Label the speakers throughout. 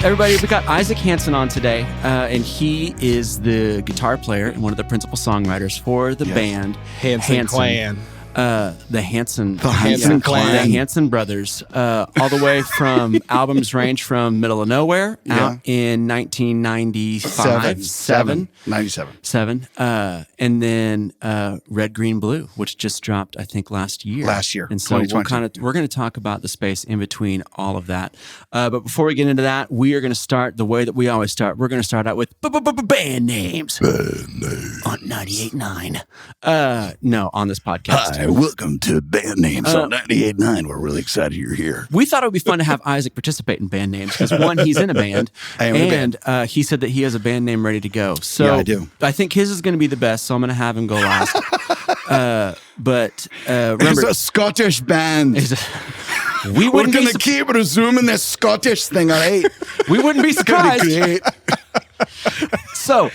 Speaker 1: Everybody, we got Isaac Hanson on today, and he is the guitar player and one of the principal songwriters for the band
Speaker 2: Hanson Clan.
Speaker 1: The Hanson
Speaker 2: Clan.
Speaker 1: The Hanson brothers, all the way from albums range from Middle of Nowhere out in 1997, and then Red, Green, Blue, which just dropped, I think, last year. And so we're going to talk about the space in between all of that. But before we get into that, we are going to start the way that we always start. We're going to start out with band names on 98.9. No, on this podcast.
Speaker 3: Hi, welcome to Band Names on 98.9. We're really excited you're here.
Speaker 1: We thought it would be fun to have Isaac participate in band names because, one, he's in a band, and he said that he has a band name ready to go. So
Speaker 3: yeah, I do.
Speaker 1: I think his is going to be the best, so I'm going to have him go last. But remember,
Speaker 3: it's a Scottish band. We're going to keep resuming this Scottish thing, all right?
Speaker 1: We wouldn't be surprised.
Speaker 3: It's gonna be great.
Speaker 1: So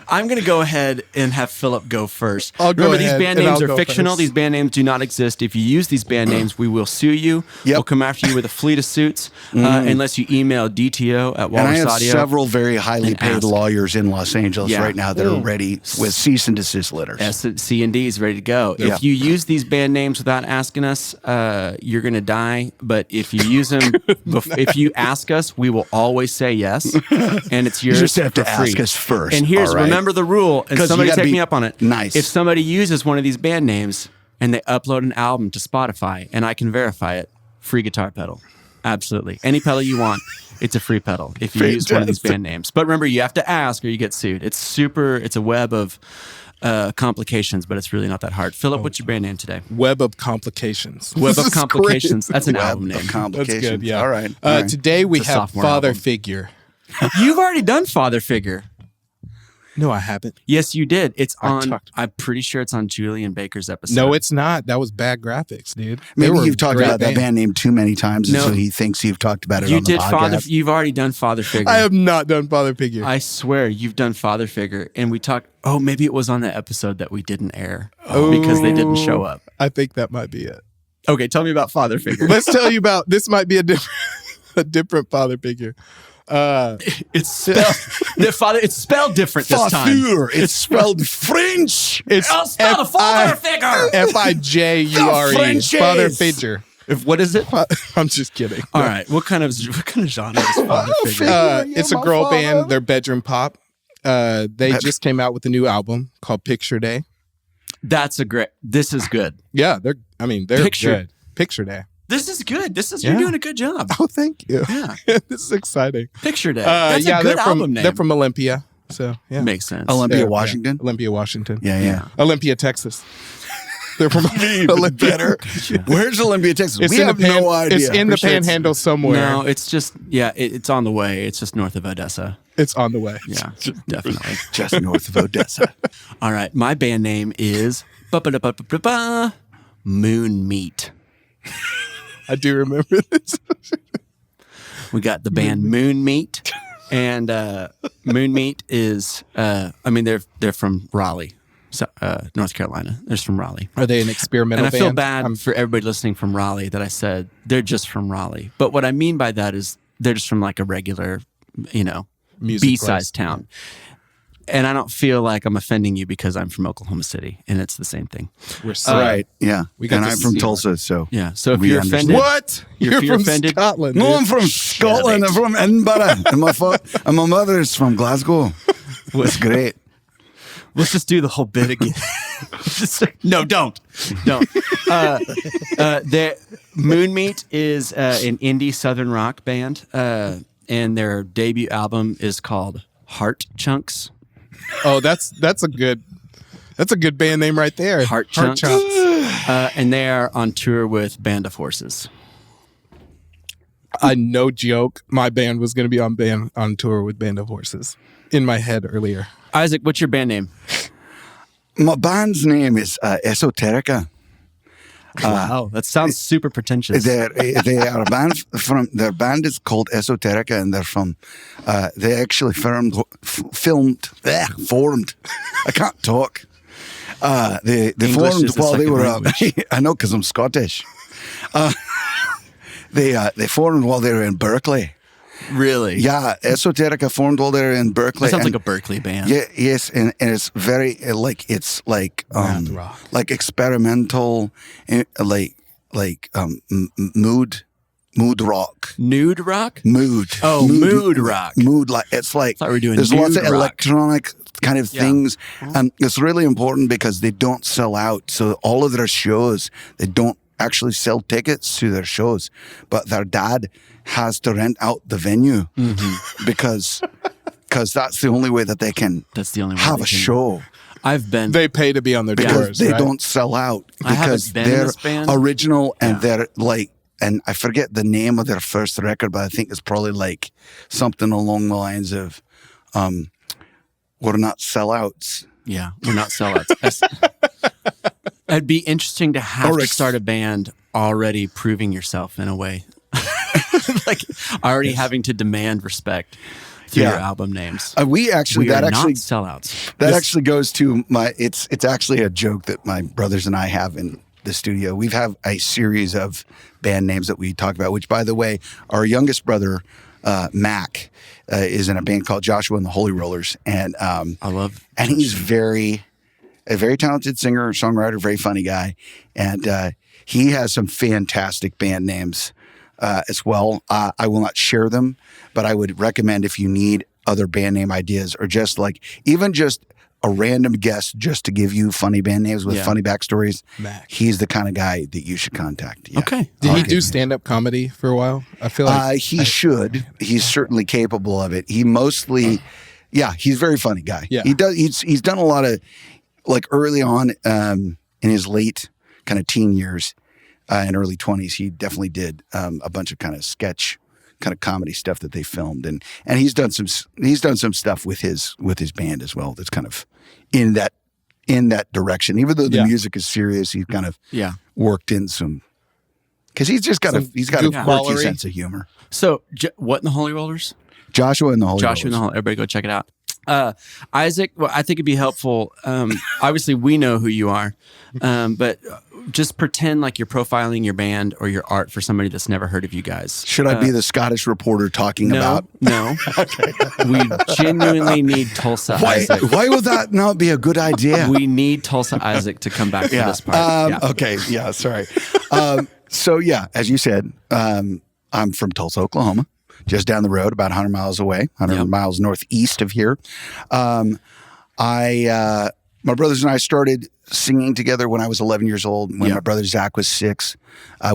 Speaker 1: I'm going to go ahead and have Philip go first. Remember, these band names are fictional. First. These band names do not exist. If you use these band names, we will sue you. Yep. We'll come after you with a fleet of suits unless you email DTO at Walrus
Speaker 3: And I have
Speaker 1: Audio
Speaker 3: several very highly paid lawyers in Los Angeles right now that are ready with cease and desist letters.
Speaker 1: C&D is ready to go. Yeah. If you use these band names without asking us, you're going to die. But if you use them, if you ask us, we will always say yes. And it's yours.
Speaker 3: You just have to
Speaker 1: free.
Speaker 3: ask us first.
Speaker 1: And here's, remember the rule, and somebody take me up on it.
Speaker 3: Nice.
Speaker 1: If somebody uses one of these band names and they upload an album to Spotify and I can verify it, free guitar pedal. Absolutely. Any pedal you want, it's a free pedal if you use one of these band names. But remember, you have to ask or you get sued. It's a web of complications, but it's really not that hard. Philip, what's your band name today?
Speaker 2: Web of Complications.
Speaker 1: Web of Complications. That's an album name.
Speaker 3: Complications.
Speaker 2: That's good, yeah.
Speaker 3: All right.
Speaker 2: Today we have Father
Speaker 1: album.
Speaker 2: Figure.
Speaker 1: You've already done Father Figure.
Speaker 2: No, I haven't.
Speaker 1: Yes, you did. It's on, I'm pretty sure it's on Julian Baker's episode.
Speaker 2: No, it's not. That was bad graphics, dude.
Speaker 3: Maybe you've talked about that band name too many times, and so he thinks you've talked about it on the podcast.
Speaker 1: You've already done Father Figure.
Speaker 2: I have not done Father Figure.
Speaker 1: I swear, you've done Father Figure. And we talked, maybe it was on the episode that we didn't air because they didn't show up.
Speaker 2: I think that might be it.
Speaker 1: Okay, tell me about Father Figure.
Speaker 2: Let's tell you about, this might be a different Father Figure.
Speaker 1: It's spelled different this time.
Speaker 3: It's spelled French.
Speaker 2: I'll
Speaker 1: spell the Father Figure.
Speaker 2: Figure. Father Figure.
Speaker 1: What is it?
Speaker 2: I'm just kidding.
Speaker 1: All right. What kind of genre is Father Figure?
Speaker 2: It's a girl band. They're bedroom pop. They just came out with a new album called Picture Day.
Speaker 1: This is good.
Speaker 2: Yeah, they're good. Picture Day.
Speaker 1: This is good. You're doing a good job.
Speaker 2: Oh, thank you.
Speaker 1: Yeah.
Speaker 2: This is exciting.
Speaker 1: Picture Day. That's a good album name.
Speaker 2: They're from Olympia. So, yeah.
Speaker 1: Makes sense.
Speaker 3: Olympia, Washington?
Speaker 2: Yeah. Olympia, Washington.
Speaker 3: Yeah.
Speaker 2: Olympia, Texas. They're from Olympia.
Speaker 3: Where's Olympia, Texas? We have no idea.
Speaker 2: It's in the Panhandle somewhere.
Speaker 1: No, it's just, it's on the way. It's just north of Odessa.
Speaker 2: It's on the way.
Speaker 1: Yeah, definitely.
Speaker 3: Just north of Odessa.
Speaker 1: All right. My band name is Moon Meat.
Speaker 2: I do remember this.
Speaker 1: We got the band Moon Meat, and Moon Meat is, they're from Raleigh, North Carolina. They're from Raleigh.
Speaker 2: Are they an experimental band?
Speaker 1: And I feel bad for everybody listening from Raleigh that I said they're just from Raleigh. But what I mean by that is they're just from like a regular, B-size town. And I don't feel like I'm offending you because I'm from Oklahoma City, and it's the same thing.
Speaker 2: We're
Speaker 3: right, yeah. And I'm from Tulsa, so
Speaker 1: yeah. So if you're offended,
Speaker 2: what? You're from
Speaker 1: offended?
Speaker 2: Scotland.
Speaker 3: No, I'm from Scotland. I'm from Edinburgh, and my mother is from Glasgow. It's great.
Speaker 1: Let's just do the whole bit again. No, don't. Moon Meat is an indie southern rock band, and their debut album is called Heart Chunks.
Speaker 2: Oh, that's a good band name right there.
Speaker 1: Heart Chunks. And they are on tour with Band of Horses.
Speaker 2: No joke. My band was going to be on tour with Band of Horses in my head earlier.
Speaker 1: Isaac, what's your band name?
Speaker 3: My band's name is Esoterica.
Speaker 1: Wow, that sounds super pretentious.
Speaker 3: They are a band their band is called Esoterica, and they're from. They actually formed. I can't talk. They
Speaker 1: English
Speaker 3: formed
Speaker 1: is the
Speaker 3: while they
Speaker 1: second
Speaker 3: were.
Speaker 1: language.
Speaker 3: I know because I'm Scottish. They formed while they were in Berkeley.
Speaker 1: Really?
Speaker 3: Yeah, Esoterica formed while they were in Berkeley.
Speaker 1: That sounds like a Berkeley band.
Speaker 3: Yeah, yes, and it's very like like experimental, mood rock.
Speaker 1: Nude rock?
Speaker 3: Mood.
Speaker 1: Oh, mood rock.
Speaker 3: Mood, like it's like
Speaker 1: I thought we were doing
Speaker 3: there's lots of
Speaker 1: nude rock.
Speaker 3: electronic kind of things. And it's really important because they don't sell out. So all of their shows, they don't actually sell tickets to their shows, but their dad has to rent out the venue because that's the only way that they can have a show.
Speaker 2: They pay to be on their
Speaker 3: because
Speaker 2: tours,
Speaker 3: they
Speaker 2: right?
Speaker 3: don't sell out because they're original and they're like, and I forget the name of their first record, but I think it's probably like something along the lines of, we're not sellouts.
Speaker 1: Yeah, we're not sellouts. It'd be interesting to have to start a band already proving yourself in a way. Like already having to demand respect through your album names.
Speaker 3: We are
Speaker 1: not sellouts.
Speaker 3: That actually goes to it's actually a joke that my brothers and I have in the studio. We have a series of band names that we talk about, which, by the way, our youngest brother, Mac, is in a band called Joshua and the Holy Rollers. And and he's a very talented singer, songwriter, very funny guy. And he has some fantastic band names as well. I will not share them, but I would recommend if you need other band name ideas or just like even just a random guest just to give you funny band names with funny backstories. Mac. He's the kind of guy that you should contact. Yeah.
Speaker 1: Okay.
Speaker 2: Did he do stand-up comedy for a while? I feel like
Speaker 3: he should. He's certainly capable of it. He mostly, he's a very funny guy. Yeah. He's done a lot of, like early on in his late kind of teen years and early 20s, he definitely did a bunch of kind of sketch, kind of comedy stuff that they filmed, and he's done some stuff with his band as well. That's kind of in that direction. Even though the music is serious, he's kind of worked in some because he's got a quirky sense of humor.
Speaker 1: So what in the Holy Rollers?
Speaker 3: Joshua and the Holy Rollers.
Speaker 1: Everybody go check it out. Isaac, well, I think it'd be helpful. Obviously, we know who you are, but just pretend like you're profiling your band or your art for somebody that's never heard of you guys.
Speaker 3: Should I be the Scottish reporter talking about?
Speaker 1: No. Okay. We genuinely need Tulsa Isaac.
Speaker 3: Why would that not be a good idea?
Speaker 1: We need Tulsa Isaac to come back to this part.
Speaker 3: Okay. Yeah. Sorry. So as you said, I'm from Tulsa, Oklahoma. Just down the road, about 100 miles away, 100 miles northeast of here. My brothers and I started singing together when I was 11 years old. When my brother Zach was 6,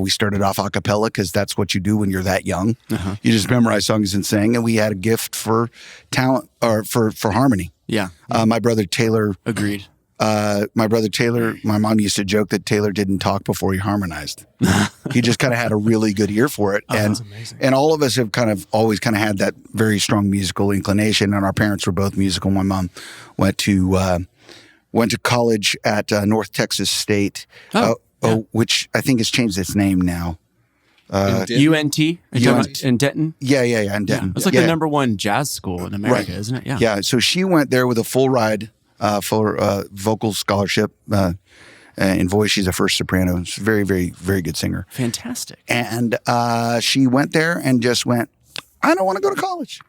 Speaker 3: we started off a cappella because that's what you do when you're that young. You just memorize songs and sing. And we had a gift for talent or for harmony. Yeah. My brother Taylor
Speaker 1: agreed.
Speaker 3: My mom used to joke that Taylor didn't talk before he harmonized. He just kind of had a really good ear for it. And all of us have always had that very strong musical inclination. And our parents were both musical. My mom went to college at North Texas State, which I think has changed its name now.
Speaker 1: UNT? In Denton?
Speaker 3: Yeah, in Denton.
Speaker 1: It's like the number one jazz school in America, isn't it?
Speaker 3: Yeah. So she went there with a full ride for vocal scholarship in voice. She's a first soprano. She's a very, very, very good singer.
Speaker 1: Fantastic.
Speaker 3: And she went there and just went, I don't want to go to college.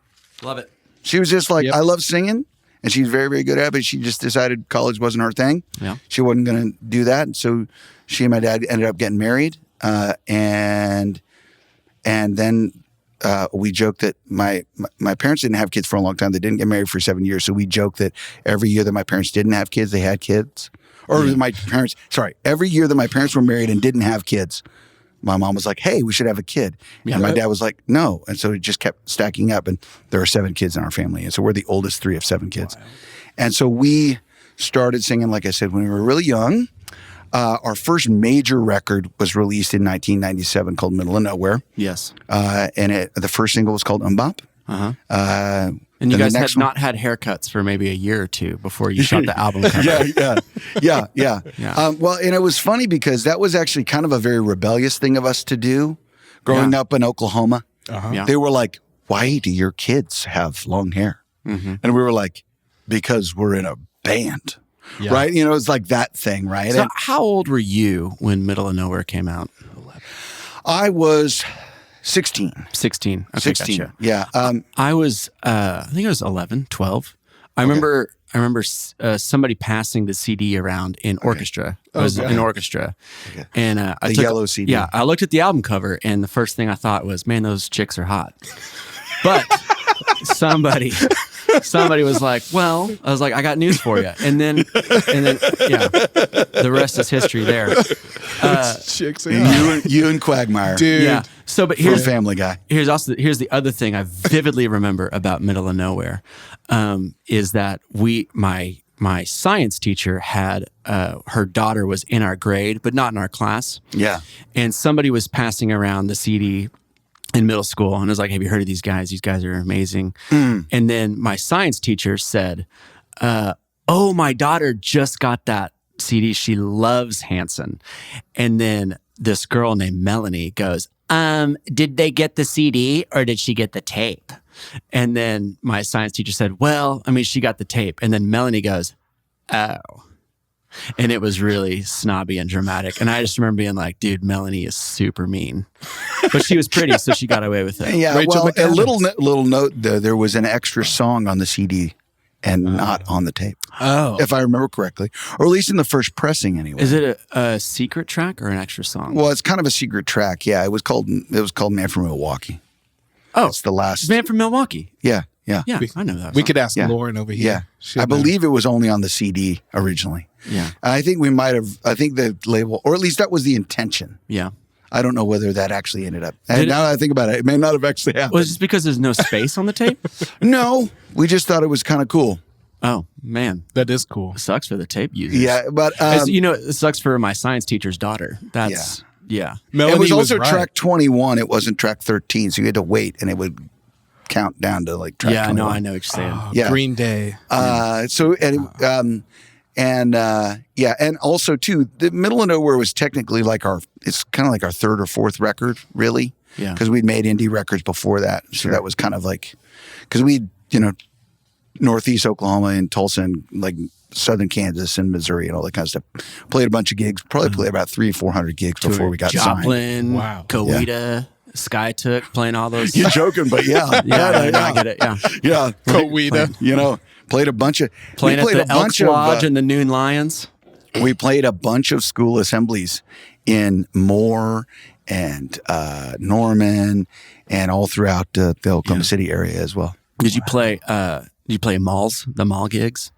Speaker 1: Love it.
Speaker 3: She was just like, I love singing. And she's very, very good at it, but she just decided college wasn't her thing. Yeah. She wasn't going to do that. So she and my dad ended up getting married. And then we joked that my parents didn't have kids for a long time. They didn't get married for 7 years. So we joked that every year that my parents didn't have kids, they had kids. Or every year that my parents were married and didn't have kids, my mom was like, hey, we should have a kid. Yeah, and my dad was like, no. And so it just kept stacking up. And there are 7 kids in our family. And so we're the oldest 3 of 7 kids. Wow. And so we started singing, like I said, when we were really young. Our first major record was released in 1997 called Middle of Nowhere. Yes. And the first single was called Mbop.
Speaker 1: And you guys had not had haircuts for maybe a year or two before you shot the album cover.
Speaker 3: Yeah. Well, and it was funny because that was actually kind of a very rebellious thing of us to do growing up in Oklahoma. They were like, why do your kids have long hair? And we were like, because we're in a band. Yeah. Right? You know, it's like that thing, right?
Speaker 1: So how old were you when Middle of Nowhere came out?
Speaker 3: 11. I was 16.
Speaker 1: 16. Okay,
Speaker 3: 16.
Speaker 1: Gotcha.
Speaker 3: Yeah.
Speaker 1: I was, I think I was 11, 12. I remember somebody passing the CD around in orchestra. I was in orchestra.
Speaker 3: Okay.
Speaker 1: And I took
Speaker 3: yellow CD.
Speaker 1: Yeah, I looked at the album cover, and the first thing I thought was, man, those chicks are hot. But somebody was like, well, I was like, I got news for you. And then, yeah, the rest is history there.
Speaker 2: Chicks are hot.
Speaker 3: You and Quagmire.
Speaker 2: Dude.
Speaker 1: Yeah. So, but here's
Speaker 3: Family Guy.
Speaker 1: Here's the other thing I vividly remember about Middle of Nowhere, is that my science teacher had her daughter was in our grade, but not in our class.
Speaker 3: Yeah.
Speaker 1: And somebody was passing around the CD in middle school, and I was like, "Have you heard of these guys? These guys are amazing." And then my science teacher said, "Oh, my daughter just got that CD. She loves Hanson." And then this girl named Melanie goes, "Did they get the CD or did she get the tape?" And then my science teacher said, "Well, I mean, she got the tape." And then Melanie goes, "Oh." And it was really snobby and dramatic. And I just remember being like, dude, Melanie is super mean. But she was pretty, so she got away with it.
Speaker 3: Yeah,
Speaker 2: Rachel
Speaker 3: well, a
Speaker 2: McAdams.
Speaker 3: little note, though, there was an extra song on the CD and not on the tape.
Speaker 1: Oh.
Speaker 3: If I remember correctly. Or at least in the first pressing, anyway.
Speaker 1: Is it a secret track or an extra song?
Speaker 3: Well, it's kind of a secret track. Yeah, it was called Man from Milwaukee.
Speaker 1: Oh,
Speaker 3: It's the last.
Speaker 1: Man from Milwaukee.
Speaker 3: Yeah.
Speaker 1: Yeah, I know that.
Speaker 2: We could ask
Speaker 3: Yeah.
Speaker 2: Lauren over here.
Speaker 3: Yeah.
Speaker 2: She'll
Speaker 3: I
Speaker 2: know.
Speaker 3: believe it was only on the CD originally.
Speaker 1: Yeah.
Speaker 3: I think I think the label, or at least that was the intention.
Speaker 1: Yeah.
Speaker 3: I don't know whether that actually ended up. And now that I think about it, it may not have actually happened.
Speaker 1: Was it just because there's no space on the tape?
Speaker 3: No, we just thought it was kind of cool.
Speaker 1: Oh, man.
Speaker 2: That is cool.
Speaker 1: It sucks for the tape users.
Speaker 3: Yeah, but
Speaker 1: it sucks for my science teacher's daughter. That's, yeah.
Speaker 2: Melanie
Speaker 3: it was also
Speaker 2: right.
Speaker 3: track 21. It wasn't track 13, so you had to wait, and it would count down to like track 21.
Speaker 1: No, I know what you're saying.
Speaker 3: Yeah.
Speaker 2: Green Day.
Speaker 3: And also too, the Middle of Nowhere was technically like it's kind of like our third or fourth record, really.
Speaker 1: Yeah.
Speaker 3: Because we'd made indie records before that. So that was kind of like, because we, Northeast Oklahoma and Tulsa and like Southern Kansas and Missouri and all that kind of stuff. Played a bunch of gigs, probably played about 300-400 gigs before we got signed.
Speaker 1: Joplin,
Speaker 2: Wow.
Speaker 1: Coweta, Skytook, playing all those.
Speaker 3: You're joking, but yeah.
Speaker 1: I get it. Yeah.
Speaker 3: Yeah.
Speaker 2: Coweta.
Speaker 3: Played a bunch of...
Speaker 1: Playing
Speaker 3: we played
Speaker 1: at the Elks Lodge and the Noon Lions.
Speaker 3: We played a bunch of school assemblies in Moore and Norman and all throughout the Oklahoma City area as well.
Speaker 1: Did you play malls, the mall gigs?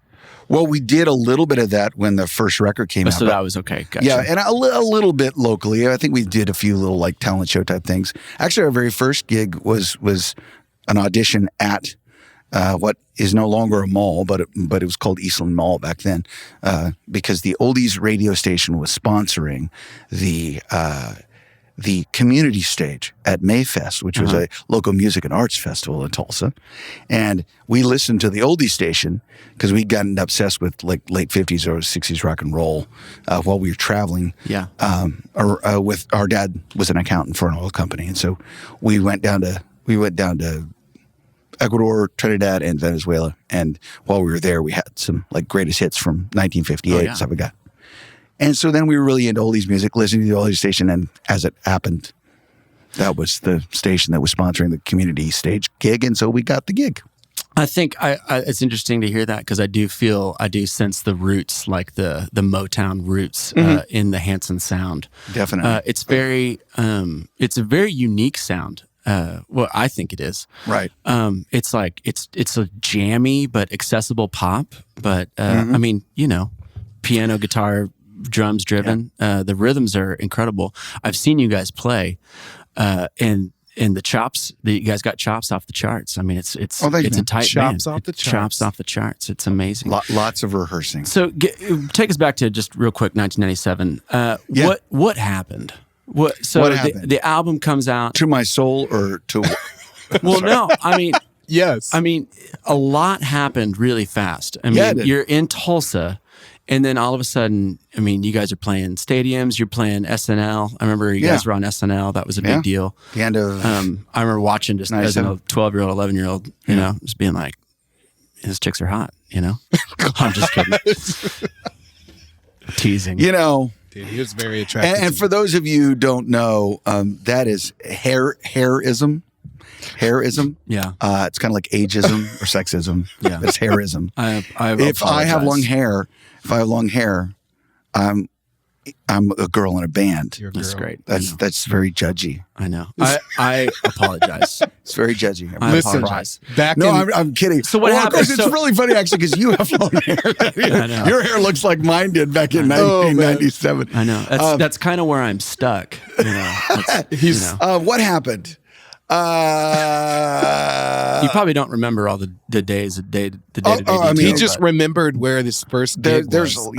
Speaker 3: Well, we did a little bit of that when the first record came out.
Speaker 1: So that was okay. Gotcha.
Speaker 3: Yeah, and a little bit locally. I think we did a few little like talent show type things. Actually, our very first gig was an audition at what is no longer a mall, but it was called Eastland Mall back then, because the Oldies radio station was sponsoring the community stage at Mayfest, which was a local music and arts festival in Tulsa. And we listened to the oldie station because we'd gotten obsessed with like late 50s or 60s rock and roll while we were traveling.
Speaker 1: Yeah.
Speaker 3: With our dad was an accountant for an oil company. And so we went down to Ecuador, Trinidad, and Venezuela. And while we were there, we had some like greatest hits from 1958 stuff we got. And so then we were really into oldies music, listening to the oldies station. And as it happened, that was the station that was sponsoring the community stage gig. And so we got the gig.
Speaker 1: I think it's interesting to hear that because I do sense the roots, like the Motown roots in the Hanson sound.
Speaker 3: Definitely.
Speaker 1: It's a very unique sound. Well, I think it is.
Speaker 3: Right.
Speaker 1: It's like, it's a jammy but accessible pop. But I mean, piano, guitar, drums driven. The rhythms are incredible. I've seen you guys play, and the chops. You guys got chops off the charts. I mean, it's a tight
Speaker 2: chops
Speaker 1: band.
Speaker 2: Off the charts.
Speaker 1: Chops off the charts. It's amazing.
Speaker 3: Lots of rehearsing.
Speaker 1: So take us back to just real quick, 1997. What happened? What happened? The album comes out.
Speaker 3: To my soul or to?
Speaker 1: Well, no. I mean,
Speaker 2: yes.
Speaker 1: I mean, a lot happened really fast. I mean, you're in Tulsa. And then all of a sudden, I mean, you guys are playing stadiums. You're playing SNL. I remember you guys were on SNL. That was a big deal.
Speaker 3: The end of.
Speaker 1: I remember watching just as a 12-year-old, 11-year-old, just being like, "His chicks are hot." I'm just kidding. Teasing.
Speaker 2: Dude, he was very attractive.
Speaker 3: And for those of you who don't know, that is hairism. Hairism.
Speaker 1: Yeah.
Speaker 3: It's kind of like ageism or sexism.
Speaker 1: Yeah.
Speaker 3: It's hairism. If I have long hair, I'm a girl in a band.
Speaker 1: That's great.
Speaker 3: That's very judgy.
Speaker 1: I know. I apologize.
Speaker 3: It's very judgy.
Speaker 1: I apologize.
Speaker 3: I'm kidding.
Speaker 1: So what happened?
Speaker 3: It's really funny actually because you have long hair.
Speaker 1: I know.
Speaker 3: Your hair looks like mine did back in 1997.
Speaker 1: I know. That's kind of where I'm stuck.
Speaker 3: What happened?
Speaker 1: You probably don't remember all the days, the day-to-day.
Speaker 2: He just remembered where this first gig was.
Speaker 3: There's a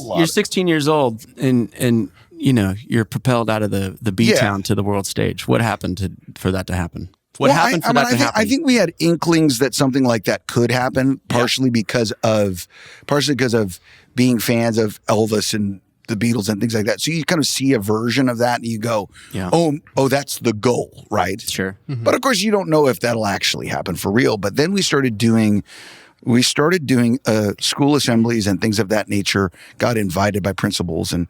Speaker 3: lot.
Speaker 1: You're 16 years old, and you're propelled out of the B-town to the world stage. What happened for that to happen? What happened for that to happen?
Speaker 3: I think we had inklings that something like that could happen, partially because of being fans of Elvis and the Beatles and things like that. So you kind of see a version of that and you go, oh, that's the goal, right?
Speaker 1: Sure.
Speaker 3: Mm-hmm. But of course you don't know if that'll actually happen for real. But then we started doing school assemblies and things of that nature, got invited by principals and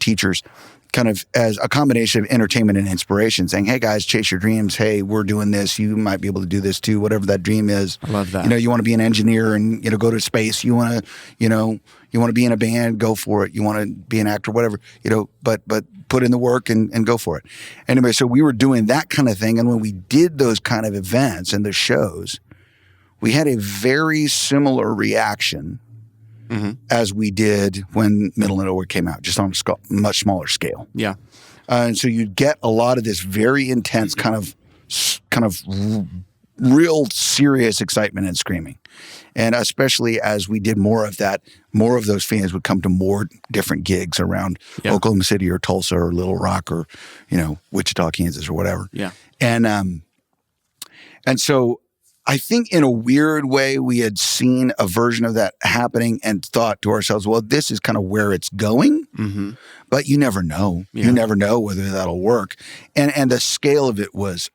Speaker 3: teachers kind of as a combination of entertainment and inspiration, saying, hey guys, chase your dreams. Hey, we're doing this. You might be able to do this too, whatever that dream is.
Speaker 1: I love that.
Speaker 3: You want to be an engineer and, go to space. You want to be in a band, go for it. You want to be an actor, whatever, but put in the work and go for it. Anyway, so we were doing that kind of thing. And when we did those kind of events and the shows, we had a very similar reaction as we did when Middle of Nowhere came out, just on a much smaller scale.
Speaker 1: Yeah.
Speaker 3: And so you'd get a lot of this very intense kind of real serious excitement and screaming. And especially as we did more of that, more of those fans would come to more different gigs around Oklahoma City or Tulsa or Little Rock or, Wichita, Kansas or whatever.
Speaker 1: Yeah.
Speaker 3: And so I think in a weird way, we had seen a version of that happening and thought to ourselves, well, this is kind of where it's going, but you never know. Yeah. You never know whether that'll work. And the scale of it was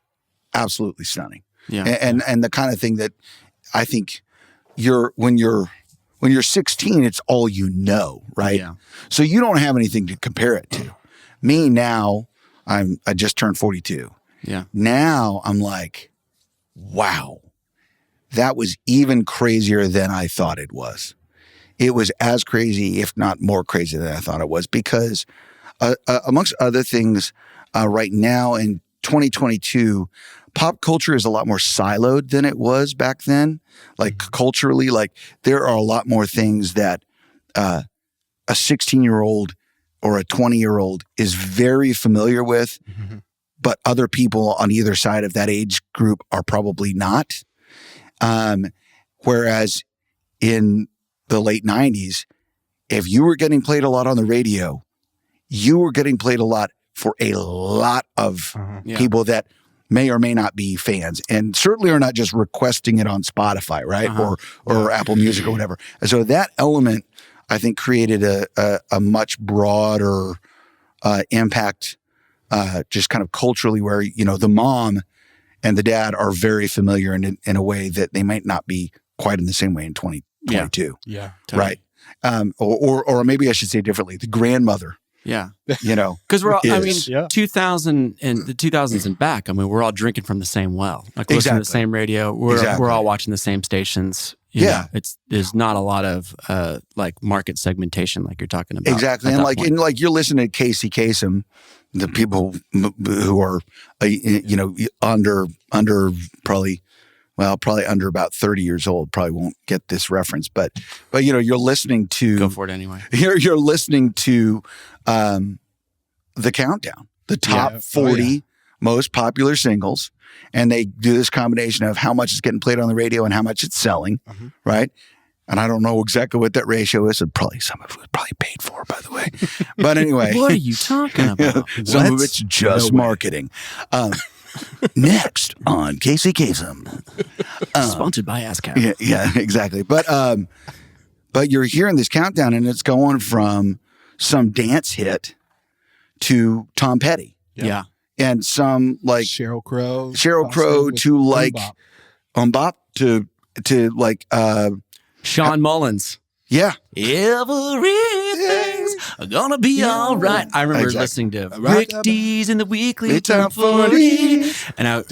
Speaker 3: absolutely stunning.
Speaker 1: Yeah.
Speaker 3: And the kind of thing that I think when you're 16, it's all you know, right?
Speaker 1: Yeah.
Speaker 3: So you don't have anything to compare it to. Me now, I just turned 42.
Speaker 1: Yeah.
Speaker 3: Now I'm like, wow. That was even crazier than I thought it was. It was as crazy, if not more crazy than I thought it was, because amongst other things, right now in 2022, pop culture is a lot more siloed than it was back then. Like culturally, there are a lot more things that a 16-year-old or a 20-year-old is very familiar with, but other people on either side of that age group are probably not. Whereas in the late 90s, if you were getting played a lot on the radio, you were getting played a lot for a lot of people that may or may not be fans, and certainly are not just requesting it on Spotify, right? Or Apple Music or whatever. And so that element, I think, created a much broader impact, just kind of culturally, where, the mom and the dad are very familiar in a way that they might not be quite in the same way in 2022.
Speaker 2: Yeah.
Speaker 3: Totally. Right. Or maybe I should say differently, the grandmother.
Speaker 1: Yeah.
Speaker 3: Because
Speaker 1: we're all, 2000 and the 2000s and back, we're all drinking from the same well. Listening to the same radio. We're all watching the same stations. There's not a lot of market segmentation like you're talking about.
Speaker 3: Exactly. And you're listening to Casey Kasem, the people who are, under under about 30 years old, probably won't get this reference, but you're listening to,
Speaker 1: go for it anyway.
Speaker 3: You're listening to, the countdown, the top 40 most popular singles. And they do this combination of how much is getting played on the radio and how much it's selling, right? And I don't know exactly what that ratio is. And probably some of it was probably paid for, by the way. But anyway.
Speaker 1: What are you talking about?
Speaker 3: Some of it's just marketing. Next on Casey Kasem.
Speaker 1: Sponsored by ASCAP.
Speaker 3: Yeah, exactly. But you're hearing this countdown and it's going from some dance hit to Tom Petty.
Speaker 1: Yeah.
Speaker 3: And some
Speaker 2: Sheryl Crow
Speaker 3: to Bop to
Speaker 1: Sean Mullins.
Speaker 3: Yeah.
Speaker 1: Everything's Gonna be all right. I remember listening to Rick D's in the weekly top 40. And I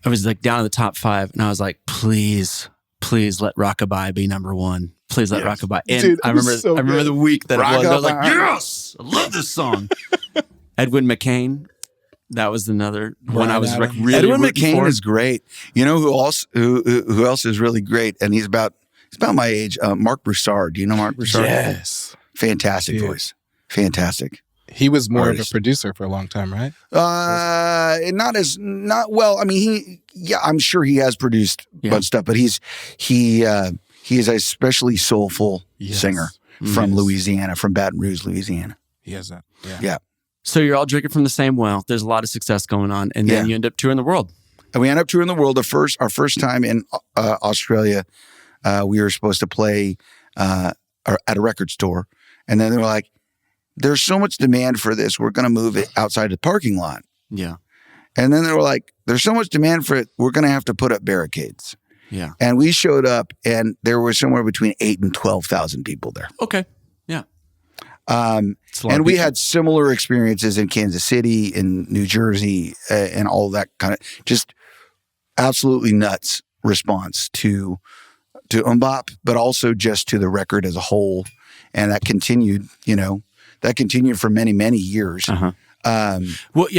Speaker 1: was like down in the top 5, and I was like, please let Rockabye be number 1. Please let Rockabye. And dude, I remember the week that it was. I was like, yes, I love this song. Edwin McCain. That was another one I was really.
Speaker 3: Edwin McCain is great. You know who else is really great, and he's about my age. Mark Broussard. Do you know Mark Broussard?
Speaker 2: Yes,
Speaker 3: fantastic voice, fantastic.
Speaker 2: He was more of a producer for a long time, right?
Speaker 3: Not well. I mean, I'm sure he has produced a bunch of stuff, but he is a especially soulful singer from Louisiana, from Baton Rouge, Louisiana.
Speaker 2: He has that.
Speaker 3: Yeah.
Speaker 1: So you're all drinking from the same well. There's a lot of success going on, and then you end up touring the world.
Speaker 3: And we end up touring the world. Our first time in Australia, we were supposed to play at a record store, and then they were like, "There's so much demand for this. We're going to move it outside the parking lot."
Speaker 1: Yeah.
Speaker 3: And then they were like, "There's so much demand for it. We're going to have to put up barricades."
Speaker 1: Yeah.
Speaker 3: And we showed up, and there were somewhere between 8,000 and 12,000 people there.
Speaker 1: Okay. Yeah.
Speaker 3: And we had similar experiences in Kansas City, in New Jersey, and all that kind of just absolutely nuts response to MMMBop, but also just to the record as a whole. And that continued, for many, many years.
Speaker 1: Uh-huh.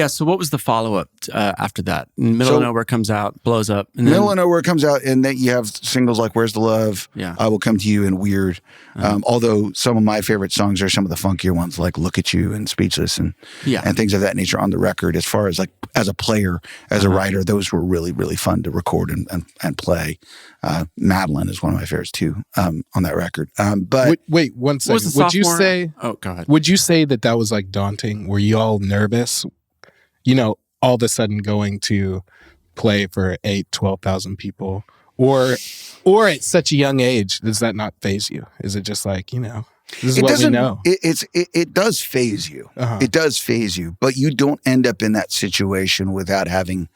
Speaker 1: So what was the follow-up after that? Middle of Nowhere comes out, blows up. And
Speaker 3: Middle of Nowhere comes out, and then you have singles like Where's the Love,
Speaker 1: Yeah.
Speaker 3: I Will Come to You, and Weird. Although some of my favorite songs are some of the funkier ones like Look at You and Speechless and things of that nature on the record. As far as like as a player, as a writer, those were really, really fun to record and play. Madeline is one of my favorites too on that record. But
Speaker 2: wait 1 second. Would you say?
Speaker 1: Oh, go ahead.
Speaker 2: Would you say that was like daunting? Were you all nervous? All of a sudden going to play for 12,000 people, or at such a young age, does that not faze you? Is it just like this is what we know?
Speaker 3: It does faze you. Uh-huh. It does faze you, but you don't end up in that situation without having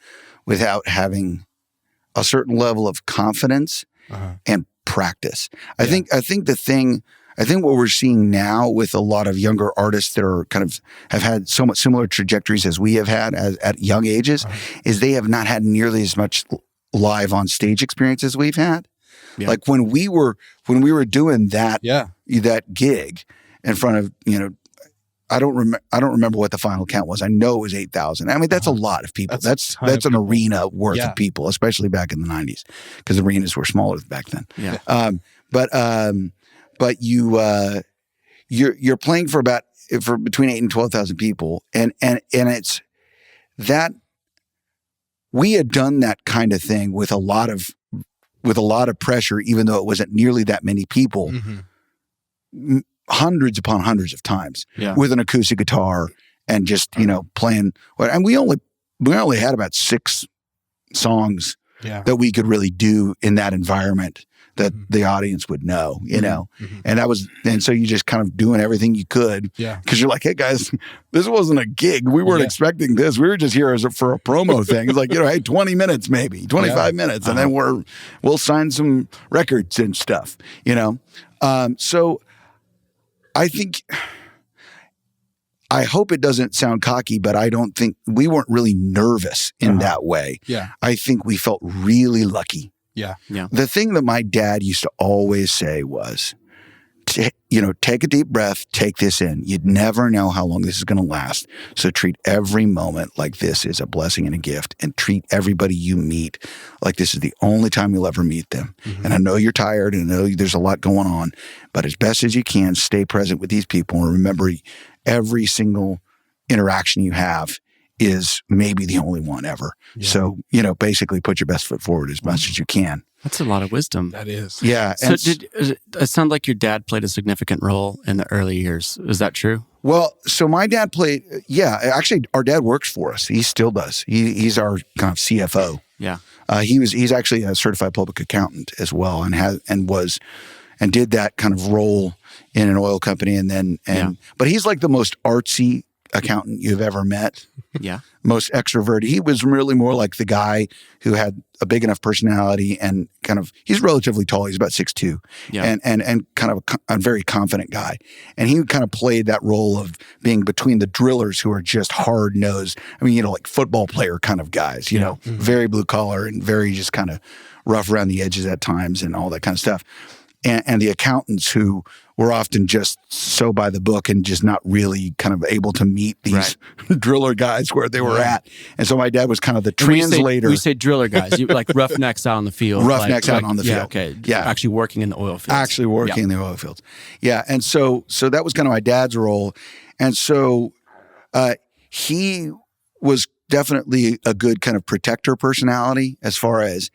Speaker 3: a certain level of confidence and practice. I think what we're seeing now with a lot of younger artists that are kind of have had somewhat similar trajectories as we have had at young ages is they have not had nearly as much live on stage experience as we've had. Yeah. Like when we were doing that gig in front of, I don't remember what the final count was. I know it was 8,000. I mean, that's a lot of people. That's an arena worth of people, especially back in the 90s, because arenas were smaller back then.
Speaker 1: Yeah.
Speaker 3: But you're playing for between 8,000 and 12,000 people, and it's that we had done that kind of thing with a lot of pressure, even though it wasn't nearly that many people, hundreds upon hundreds of times with an acoustic guitar and just playing. And we only had about 6 songs that we could really do in that environment that the audience would know, and so you just kind of doing everything you could, because you're like, hey guys, this wasn't a gig. We weren't expecting this. We were just here for a promo thing. It's like, hey, 20 minutes, maybe 25 minutes, and then we'll sign some records and stuff, So I think, I hope it doesn't sound cocky, but I don't think we weren't really nervous in that way.
Speaker 2: Yeah,
Speaker 3: I think we felt really lucky.
Speaker 2: Yeah.
Speaker 3: The thing that my dad used to always say was, take a deep breath, take this in. You'd never know how long this is going to last. So treat every moment like this is a blessing and a gift, and treat everybody you meet like this is the only time you'll ever meet them. And I know you're tired, and I know there's a lot going on, but as best as you can, stay present with these people and remember every single interaction you have is maybe the only one ever. Yeah. So, basically put your best foot forward as much as you can.
Speaker 1: That's a lot of wisdom.
Speaker 2: That is.
Speaker 3: Yeah.
Speaker 1: So it sounded like your dad played a significant role in the early years. Is that true?
Speaker 3: Well, so my dad played, actually our dad works for us. He still does. He's our kind of CFO.
Speaker 1: Yeah.
Speaker 3: He's actually a certified public accountant as well, and did that kind of role in an oil company. But he's like the most artsy accountant you've ever met.
Speaker 1: Yeah.
Speaker 3: Most extroverted. He was really more like the guy who had a big enough personality and kind of, he's relatively tall. He's about 6'2", and kind of a very confident guy. And he kind of played that role of being between the drillers who are just hard nosed. I mean, like football player kind of guys, you know, very blue collar and very just kind of rough around the edges at times and all that kind of stuff. And the accountants who were often just so by the book and just not really kind of able to meet these driller guys where they were at. And so my dad was kind of the translator.
Speaker 1: We say driller guys, you like roughnecks out on the field.
Speaker 3: Roughnecks out on the field.
Speaker 1: Okay. Yeah. Actually working in the oil fields.
Speaker 3: Actually working in the oil fields. Yeah. And so that was kind of my dad's role. And so he was definitely a good kind of protector personality as far as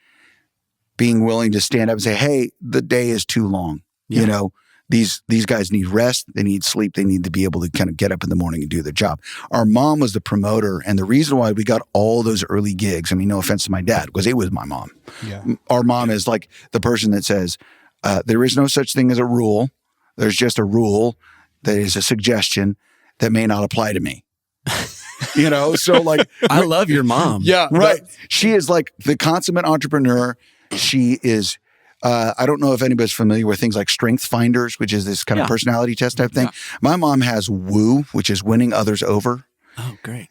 Speaker 3: being willing to stand up and say, hey, the day is too long. Yeah. You know, these guys need rest. They need sleep. They need to be able to kind of get up in the morning and do their job. Our mom was the promoter. And the reason why we got all those early gigs, I mean, no offense to my dad, because it was my mom. Yeah. Our mom is like the person that says, there is no such thing as a rule. There's just a rule that is a suggestion that may not apply to me. You know, so like.
Speaker 1: I love your mom.
Speaker 3: Yeah. Right. She is like the consummate entrepreneur. She is, I don't know if anybody's familiar with things like Strength Finders, which is this kind of personality test type thing. Yeah. My mom has WOO, which is winning others over.
Speaker 1: Oh, great.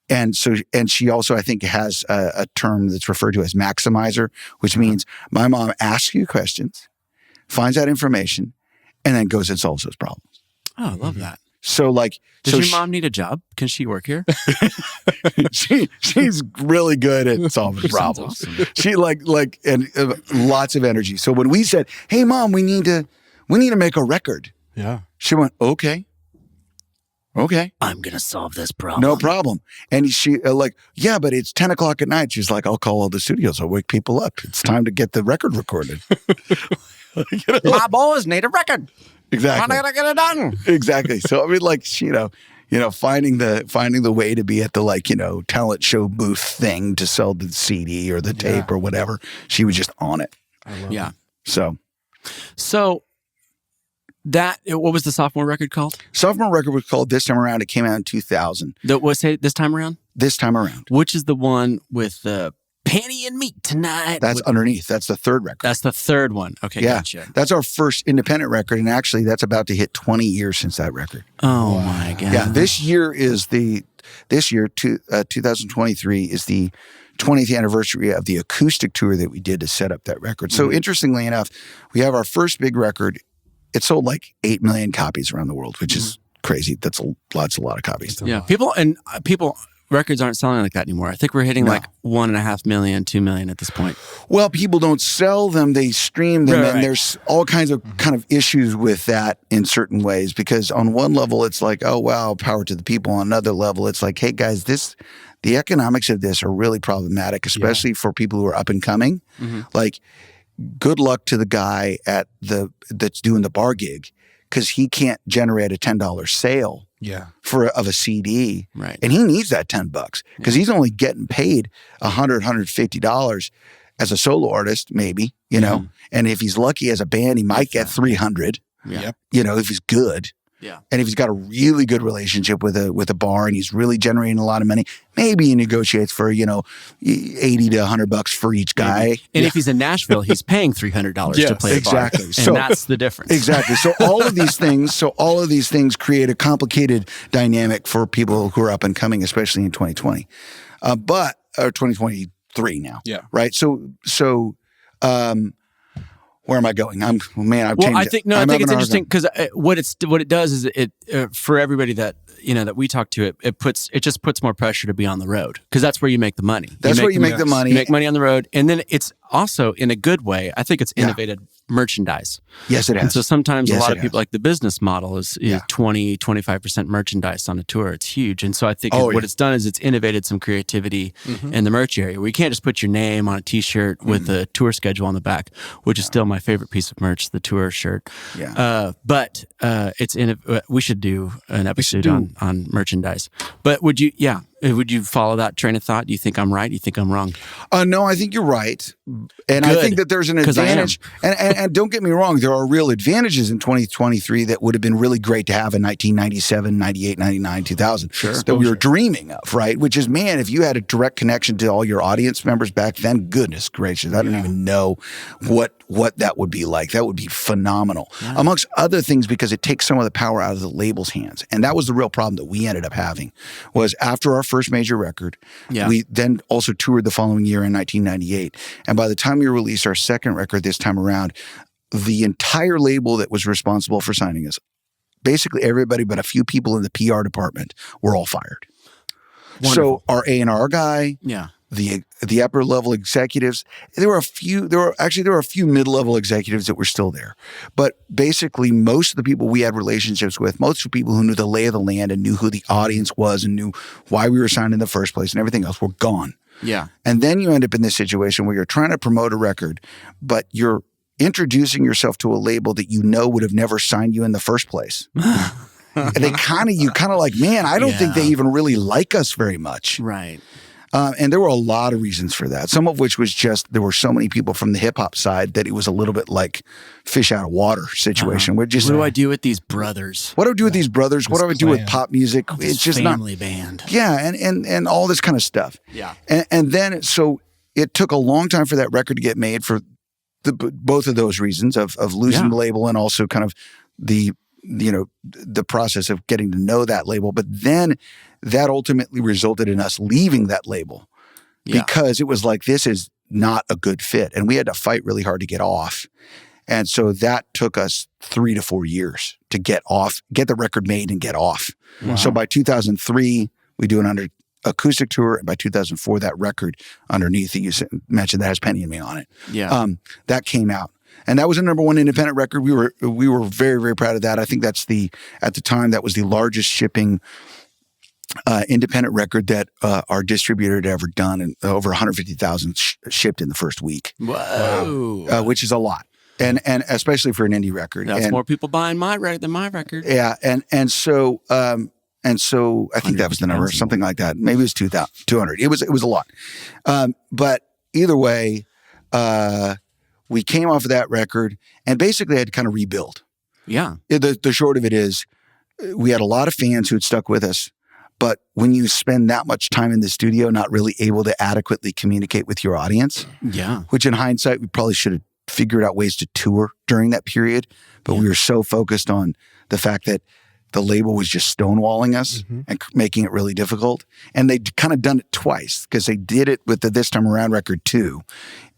Speaker 3: And so, and she also, I think, has a term that's referred to as maximizer, which means my mom asks you questions, finds out information, and then goes and solves those problems.
Speaker 1: Oh, I love that.
Speaker 3: So like,
Speaker 1: does your mom need a job? Can she work here?
Speaker 3: she's really good at solving problems. Awesome. She like and lots of energy. So when we said, "Hey, Mom, we need to make a record," she went, "Okay,
Speaker 1: I'm gonna solve this problem.
Speaker 3: No problem." And she yeah, but it's 10 o'clock at night. She's like, "I'll call all the studios. I'll wake people up. It's time to get the record recorded."
Speaker 1: You know? My boys need a record.
Speaker 3: Exactly.
Speaker 1: I gotta get it done.
Speaker 3: Exactly. So I mean, like, you know, finding the way to be at the talent show booth thing to sell the CD or the tape or whatever. She was just on it.
Speaker 2: I love it.
Speaker 3: So
Speaker 1: that, what was the sophomore record called?
Speaker 3: Sophomore record was called This Time Around. It came out in 2000.
Speaker 1: Say This Time Around?
Speaker 3: This Time Around.
Speaker 1: Which is the one with the Penny and Meat Tonight?
Speaker 3: That's underneath. That's the third record.
Speaker 1: That's the third one. Okay, gotcha.
Speaker 3: That's our first independent record, and actually that's about to hit 20 years since that record.
Speaker 1: Oh, my God.
Speaker 3: Yeah, this year, 2023, is the 20th anniversary of the acoustic tour that we did to set up that record. So interestingly enough, we have our first big record. It sold like 8 million copies around the world, which is crazy. That's a lot of copies.
Speaker 1: Yeah, people records aren't selling like that anymore. I think we're hitting like 1.5 million, 2 million at this point.
Speaker 3: Well, people don't sell them; they stream them, and there's all kinds of kind of issues with that in certain ways. Because on one level, it's like, oh wow, power to the people. On another level, it's like, hey guys, the economics of this are really problematic, especially for people who are up and coming. Mm-hmm. Like, good luck to the guy that's doing the bar gig, because he can't generate a $10 sale of a CD.
Speaker 1: Right.
Speaker 3: And he needs that $10 because he's only getting paid $150 as a solo artist, maybe, you know. And if he's lucky as a band, he might get $300.
Speaker 1: Yeah.
Speaker 3: You know, if he's good.
Speaker 1: Yeah.
Speaker 3: And if he's got a really good relationship with a bar and he's really generating a lot of money, maybe he negotiates for, $80 to $100 for each guy.
Speaker 1: And if he's in Nashville, he's paying $300 to play the bar.
Speaker 3: Exactly.
Speaker 1: And that's the difference.
Speaker 3: Exactly. So all of these things create a complicated dynamic for people who are up and coming, especially in 2020. Or 2023 now.
Speaker 2: Yeah.
Speaker 3: Right. So where am I going? I think
Speaker 1: it's interesting because what it does is it for everybody that that we talk to, it just puts more pressure to be on the road, because that's where you make the money.
Speaker 3: That's where you make the money.
Speaker 1: You make money on the road, and then it's also, in a good way, I think it's innovated merchandise.
Speaker 3: Yes, it has.
Speaker 1: And so sometimes a lot of people, like the business model is 20, 25% merchandise on a tour. It's huge. And so I think what it's done is it's innovated some creativity in the merch area, where you can't just put your name on a t-shirt with a tour schedule on the back, which is still my favorite piece of merch, the tour shirt.
Speaker 3: Yeah.
Speaker 1: But we should do an episode on merchandise. But would you, Would you follow that train of thought? Do you think I'm right? Do you think I'm wrong?
Speaker 3: No, I think you're right. And I think that there's an advantage. And don't get me wrong, there are real advantages in 2023 that would have been really great to have in 1997, 98, 99, 2000 that we were dreaming of, right? Which is, man, if you had a direct connection to all your audience members back then, goodness gracious, I don't even know what that would be like. That would be phenomenal. Amongst other things, because it takes some of the power out of the label's hands. And that was the real problem that we ended up having, was after our first major record, we then also toured the following year in 1998. And by the time we released our second record this time around, the entire label that was responsible for signing us, basically everybody but a few people in the PR department, were all fired. Wonderful. So our A&R guy, the upper level executives, there were a few mid-level executives that were still there. But basically most of the people we had relationships with, most of the people who knew the lay of the land and knew who the audience was and knew why we were signed in the first place and everything else, were gone. Yeah. And then you end up in this situation where you're trying to promote a record, but you're introducing yourself to a label that you know would have never signed you in the first place. And you kind of like, man, I don't think they even really like us very much.
Speaker 1: Right.
Speaker 3: And there were a lot of reasons for that. Some of which was just there were so many people from the hip hop side that it was a little bit like fish out of water situation. We're just,
Speaker 1: what do I do with these brothers?
Speaker 3: What do I do with these brothers? What do I do with pop music?
Speaker 1: It's just family band.
Speaker 3: Yeah, and all this kind of stuff. Yeah. And then so it took a long time for that record to get made for both of those reasons of losing the label and also kind of the process of getting to know that label. But then that ultimately resulted in us leaving that label because it was like, this is not a good fit. And we had to fight really hard to get off. And so that took us 3 to 4 years to get the record made and get off. Wow. So by 2003, we do an acoustic tour. And by 2004, that record underneath that you mentioned that has Penny and Me on it. Yeah. That came out. And that was a #1 independent record. We were very, very proud of that. I think at the time, that was the largest shipping independent record that our distributor had ever done, and over 150,000 shipped in the first week.
Speaker 1: Whoa.
Speaker 3: Which is a lot. And especially for an indie record.
Speaker 1: That's more people buying my record than my record.
Speaker 3: Yeah. And so I think that was the number, something like that. Maybe it was 200. It was a lot. But either way, we came off of that record and basically had to kind of rebuild.
Speaker 1: Yeah.
Speaker 3: The short of it is, we had a lot of fans who had stuck with us, but when you spend that much time in the studio not really able to adequately communicate with your audience, which in hindsight, we probably should have figured out ways to tour during that period, but we were so focused on the fact that the label was just stonewalling us and making it really difficult. And they'd kind of done it twice, because they did it with the This Time Around record too,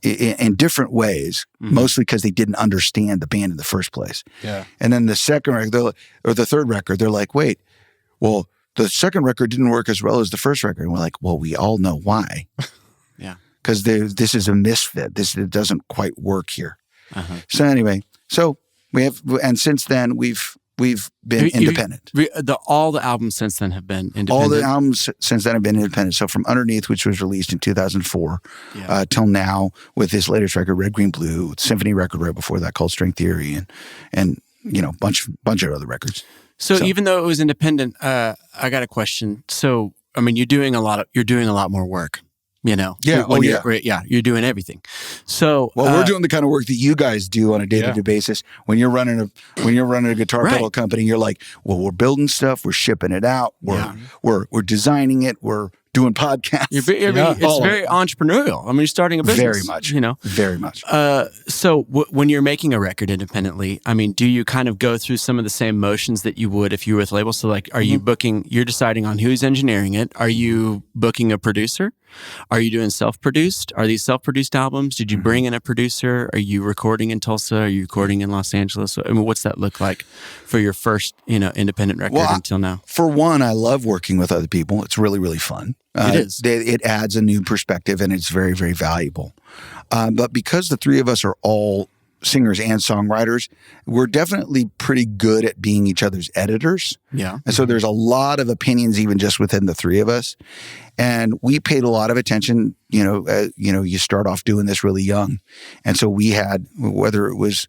Speaker 3: in different ways, mostly because they didn't understand the band in the first place. Yeah. And then the second record, or the third record, they're like, wait, well, the second record didn't work as well as the first record. And we're like, well, we all know why. Because this is a misfit. It doesn't quite work here. So anyway, and since then we've been independent.
Speaker 1: All the albums since then have been independent?
Speaker 3: All the albums since then have been independent. So from Underneath, which was released in 2004, till now, with this latest record, Red, Green, Blue, Symphony record right before that called String Theory, and bunch of other records.
Speaker 1: So even though it was independent, I got a question. So, I mean, you're doing a lot more work. You're doing everything. So,
Speaker 3: we're doing the kind of work that you guys do on a day-to-day basis. When you're running a guitar pedal company, you're like, well, we're building stuff, we're shipping it out, we're designing it, we're doing podcasts.
Speaker 1: It's very entrepreneurial. I mean, you're starting a business.
Speaker 3: Very much. Very much.
Speaker 1: So when you're making a record independently, I mean, do you kind of go through some of the same motions that you would if you were with labels? So like, are you you're deciding on who's engineering it? Are you booking a producer? Are you doing self-produced? Are these self-produced albums? Did you bring in a producer? Are you recording in Tulsa? Are you recording in Los Angeles? I mean, what's that look like for your first, independent record until now?
Speaker 3: For one, I love working with other people. It's really, really fun.
Speaker 1: It is.
Speaker 3: It adds a new perspective, and it's very, very valuable. But because the three of us are all singers and songwriters, we're definitely pretty good at being each other's editors. Yeah. And so there's a lot of opinions even just within the three of us. And we paid a lot of attention, you start off doing this really young. And so we had, whether it was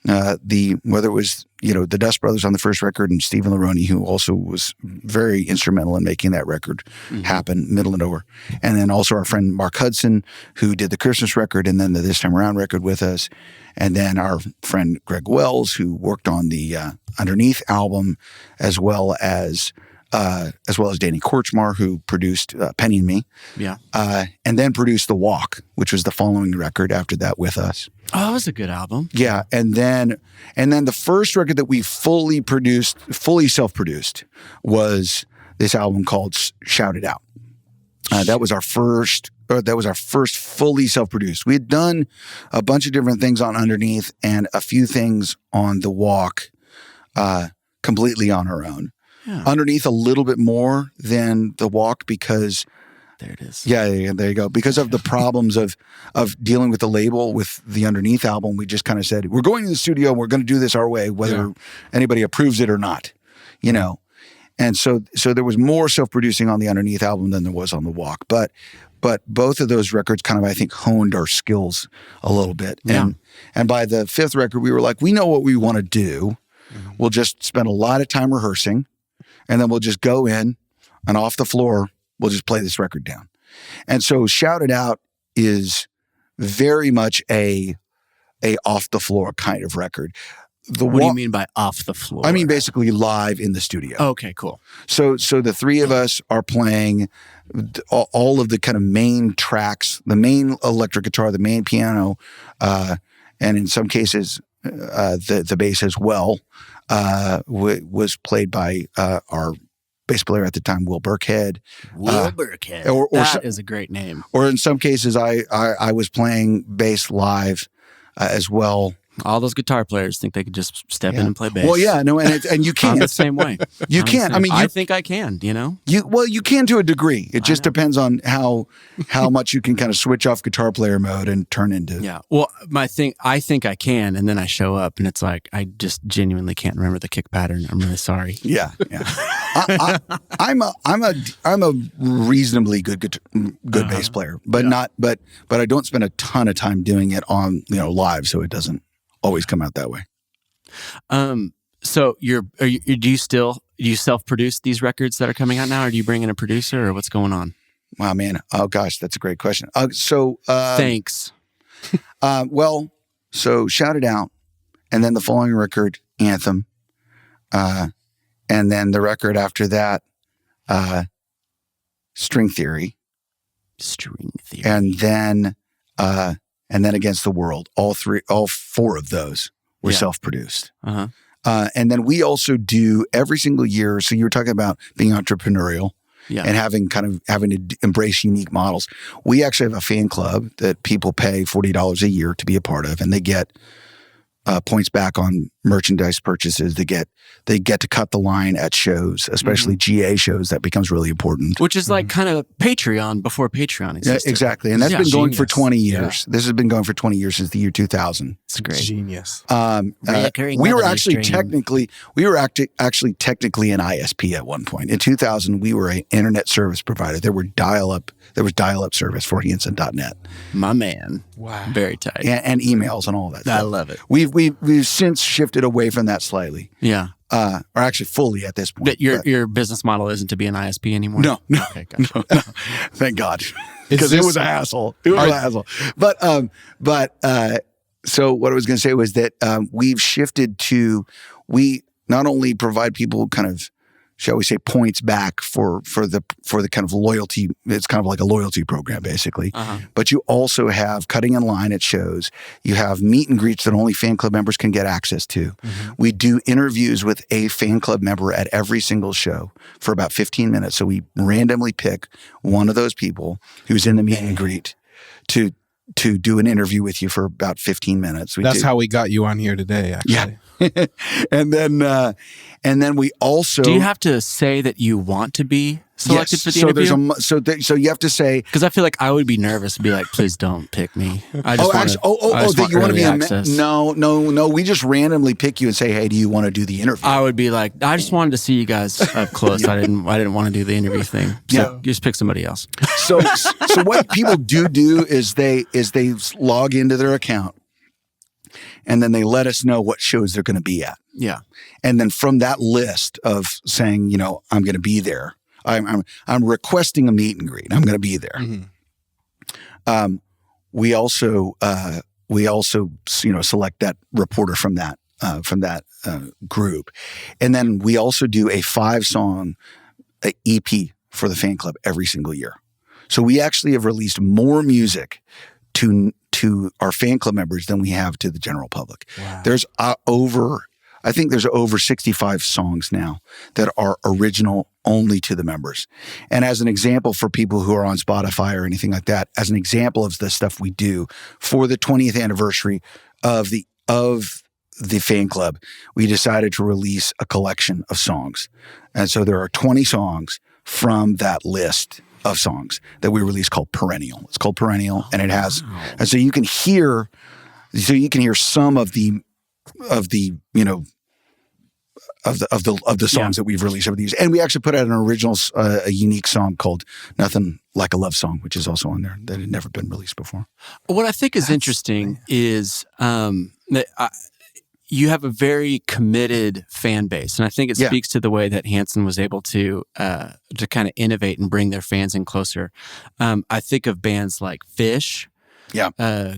Speaker 3: whether it was, the Dust Brothers on the first record and Stephen Laroni, who also was very instrumental in making that record happen, Middle and Over. And then also our friend Mark Hudson, who did the Christmas record and then the This Time Around record with us. And then our friend Greg Wells, who worked on the Underneath album, as well as Danny Korchmar, who produced Penny and Me.
Speaker 1: Yeah.
Speaker 3: And then produced The Walk, which was the following record after that with us.
Speaker 1: Oh, that was a good album.
Speaker 3: Yeah. And then the first record that we fully self-produced was this album called Shout It Out. That was our first fully self-produced. We had done a bunch of different things on Underneath and a few things on The Walk completely on our own. Yeah. Underneath a little bit more than The Walk because
Speaker 1: there it is.
Speaker 3: Yeah, there you go. Because of the problems of dealing with the label with the Underneath album, we just kind of said, we're going to the studio, we're going to do this our way, whether anybody approves it or not, And so there was more self-producing on the Underneath album than there was on The Walk. But both of those records kind of, I think, honed our skills a little bit.
Speaker 1: Yeah.
Speaker 3: And by the fifth record, we were like, we know what we want to do. Mm-hmm. We'll just spend a lot of time rehearsing. And then we'll just go in and off the floor, we'll just play this record down. And so Shout It Out is very much a off the floor kind of record.
Speaker 1: What do you mean by off the floor?
Speaker 3: I mean basically live in the studio.
Speaker 1: Okay, cool.
Speaker 3: So the three of us are playing all of the kind of main tracks, the main electric guitar, the main piano, and in some cases the bass as well. Was played by our bass player at the time, Will Burkhead.
Speaker 1: Will Burkhead. That is a great name.
Speaker 3: Or in some cases, I was playing bass live as well.
Speaker 1: All those guitar players think they could just step in and play bass.
Speaker 3: Well, yeah, no, and you can't.
Speaker 1: I'm the same way.
Speaker 3: You can't. I mean,
Speaker 1: I think I can.
Speaker 3: You can to a degree. It just depends on how much you can kind of switch off guitar player mode and turn into.
Speaker 1: Yeah. Well, I think I can, and then I show up, and it's like I just genuinely can't remember the kick pattern. I'm really sorry.
Speaker 3: Yeah. I'm a reasonably good bass player, but I don't spend a ton of time doing it on live, so it doesn't always come out that way.
Speaker 1: So do you self-produce these records that are coming out now, or do you bring in a producer, or what's going on?
Speaker 3: Wow, man. Oh gosh, that's a great question.
Speaker 1: Thanks.
Speaker 3: So Shout It Out, and then the following record, Anthem, and then the record after that, String Theory, and then Against the World. All four of those were self-produced.
Speaker 1: Uh-huh.
Speaker 3: And then we also do every single year. So you were talking about being entrepreneurial and having to embrace unique models. We actually have a fan club that people pay $40 a year to be a part of, and they get points back on merchandise purchases. They get to cut the line at shows, especially GA shows. That becomes really important.
Speaker 1: Which is like kind of Patreon before Patreon existed.
Speaker 3: Yeah, exactly. And that's been going for 20 years. Yeah. This has been going for 20 years since the year 2000.
Speaker 1: It's great.
Speaker 2: Genius.
Speaker 3: We were actually technically an ISP at one point. In 2000, we were an internet service provider. There was dial-up service for Hanson.net.
Speaker 1: My man.
Speaker 2: Wow.
Speaker 1: Very tight.
Speaker 3: And emails and all that stuff.
Speaker 1: I love it.
Speaker 3: We've since shifted away from that slightly.
Speaker 1: Yeah.
Speaker 3: Or actually fully at this point.
Speaker 1: But your business model isn't to be an ISP anymore?
Speaker 3: No.
Speaker 1: Okay, gotcha.
Speaker 3: No. Thank God. Because it was a hassle. So what I was going to say was that we've shifted to, we not only provide people kind of, shall we say, points back for the kind of loyalty. It's kind of like a loyalty program, basically. Uh-huh. But you also have cutting in line at shows. You have meet and greets that only fan club members can get access to. Mm-hmm. We do interviews with a fan club member at every single show for about 15 minutes. So we randomly pick one of those people who's in the meet and greet to do an interview with you for about 15 minutes.
Speaker 2: That's how we got you on here today, actually.
Speaker 3: Yeah. and then we also.
Speaker 1: Do you have to say that you want to be selected for the interview?
Speaker 3: So you have to say,
Speaker 1: because I feel like I would be nervous to be like, please don't pick me.
Speaker 3: That you want to be No. We just randomly pick you and say, hey, do you want to do the interview?
Speaker 1: I would be like, I just wanted to see you guys up close. I didn't want to do the interview thing. So just pick somebody else.
Speaker 3: So what people do is they log into their account. And then they let us know what shows they're going to be at.
Speaker 1: Yeah.
Speaker 3: And then from that list of saying, you know, I'm going to be there, I'm requesting a meet and greet. I'm going to be there. Mm-hmm. We also, you know, select that reporter from that group. And then we also do a 5-song EP for the fan club every single year. So we actually have released more music to our fan club members than we have to the general public. Wow. There's I think there's over 65 songs now that are original only to the members. And as an example for people who are on Spotify or anything like that, as an example of the stuff we do for the 20th anniversary of the fan club, we decided to release a collection of songs. And so there are 20 songs from that list of songs that we released called Perennial. It's called Perennial, and it has, and so you can hear some of the you know of the songs that we've released over the years. And we actually put out an original, a unique song called Nothing Like a Love Song, which is also on there that had never been released before.
Speaker 1: What I think is interesting is that you have a very committed fan base. And I think it speaks to the way that Hanson was able to kind of innovate and bring their fans in closer. I think of bands like Fish,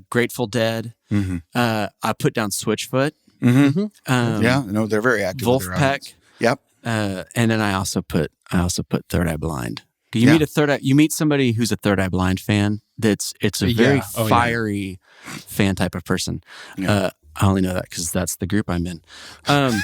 Speaker 1: Grateful Dead. Mm-hmm. I put down Switchfoot.
Speaker 3: Mm-hmm. They're very active.
Speaker 1: Wolfpack.
Speaker 3: Yep.
Speaker 1: And then I also put Third Eye Blind. You meet somebody who's a Third Eye Blind fan. It's a very fiery fan type of person. Yeah. I only know that because that's the group I'm in.
Speaker 3: And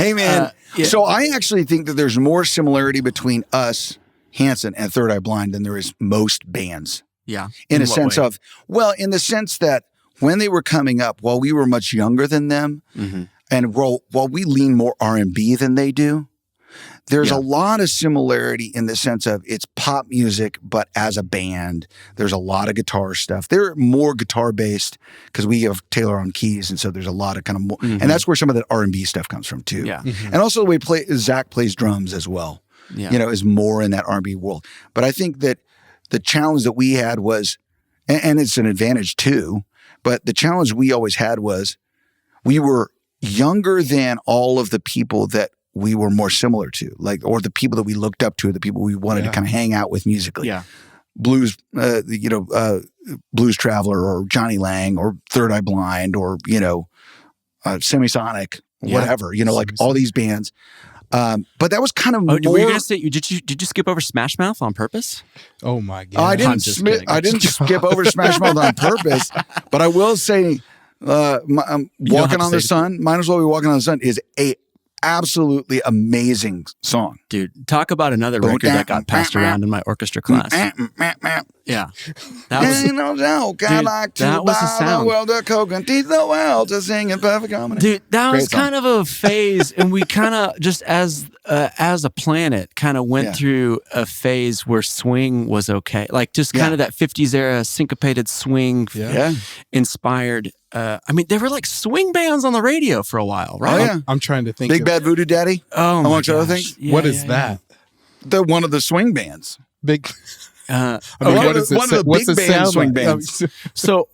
Speaker 3: hey, man. So I actually think that there's more similarity between us, Hanson, and Third Eye Blind than there is most bands.
Speaker 1: Yeah.
Speaker 3: In the sense that when they were coming up, while we were much younger than them, mm-hmm. and while we lean more R&B than they do, there's a lot of similarity in the sense of it's pop music, but as a band, there's a lot of guitar stuff. They're more guitar based because we have Taylor on keys, and so there's a lot of kind of more, mm-hmm. and that's where some of that R&B stuff comes from too.
Speaker 1: Yeah. Mm-hmm.
Speaker 3: And also the way Zach plays drums as well, is more in that R&B world. But I think that the challenge that we had was, and it's an advantage too, but the challenge we always had was we were younger than all of the people that we were more similar to, or the people that we looked up to, the people we wanted to kind of hang out with musically. Yeah. Blues, Blues Traveler or Johnny Lang or Third Eye Blind or, Semisonic, whatever, all these bands. But that was kind of more.
Speaker 1: Were you going to say, did you skip over Smash Mouth on purpose?
Speaker 2: Oh my God.
Speaker 3: I didn't skip over Smash Mouth on purpose, but I will say, Walking on the Sun, Might As Well Be Walking on the Sun is a absolutely amazing song.
Speaker 1: Dude, talk about another record that got passed around in my orchestra class. Yeah. That was a sound.
Speaker 3: World of coke and teach the world to sing in perfect harmony.
Speaker 1: Dude, that was kind of a phase, and we kind of just as a planet kind of went through a phase where swing was okay. Like just kind of that 50s era syncopated swing inspired. They were like swing bands on the radio for a while, right?
Speaker 3: Oh, yeah.
Speaker 2: I'm trying to think.
Speaker 3: Big Bad Voodoo Daddy.
Speaker 1: Oh,
Speaker 3: amongst other things.
Speaker 2: What is that?
Speaker 3: They're one of the swing bands.
Speaker 2: Big.
Speaker 3: One of the big band swing bands.
Speaker 1: So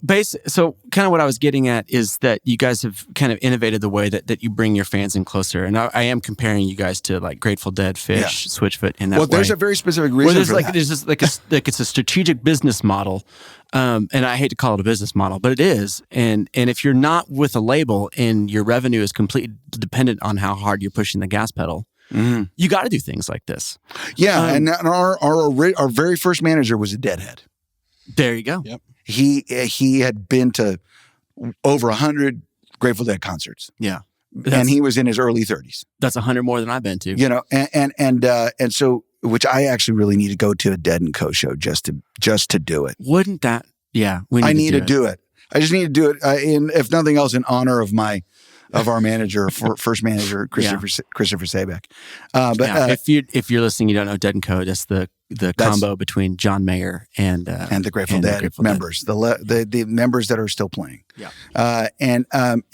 Speaker 1: kind of what I was getting at is that you guys have kind of innovated the way that you bring your fans in closer. And I am comparing you guys to like Grateful Dead, Fish, Switchfoot in that way.
Speaker 3: Well, there's a very specific reason for that.
Speaker 1: There's just like it's a strategic business model. And I hate to call it a business model, but it is. And if you're not with a label and your revenue is completely dependent on how hard you're pushing the gas pedal, mm-hmm. you got to do things like this.
Speaker 3: Yeah, and our very first manager was a Deadhead.
Speaker 1: There you go.
Speaker 2: Yep.
Speaker 3: He had been to over 100 Grateful Dead concerts.
Speaker 1: Yeah,
Speaker 3: and he was in his early 30s.
Speaker 1: That's 100 more than I've been to.
Speaker 3: And so, which I actually really need to go to a Dead and Co show just to do it.
Speaker 1: Wouldn't that? Yeah,
Speaker 3: I need to do it. I just need to do it. If nothing else, in honor of our manager, first manager, Christopher Sabeck. If
Speaker 1: you're listening, you don't know Dead and Co. That's the combo between John Mayer and the
Speaker 3: Grateful Dead members, the members that are still playing.
Speaker 1: Yeah.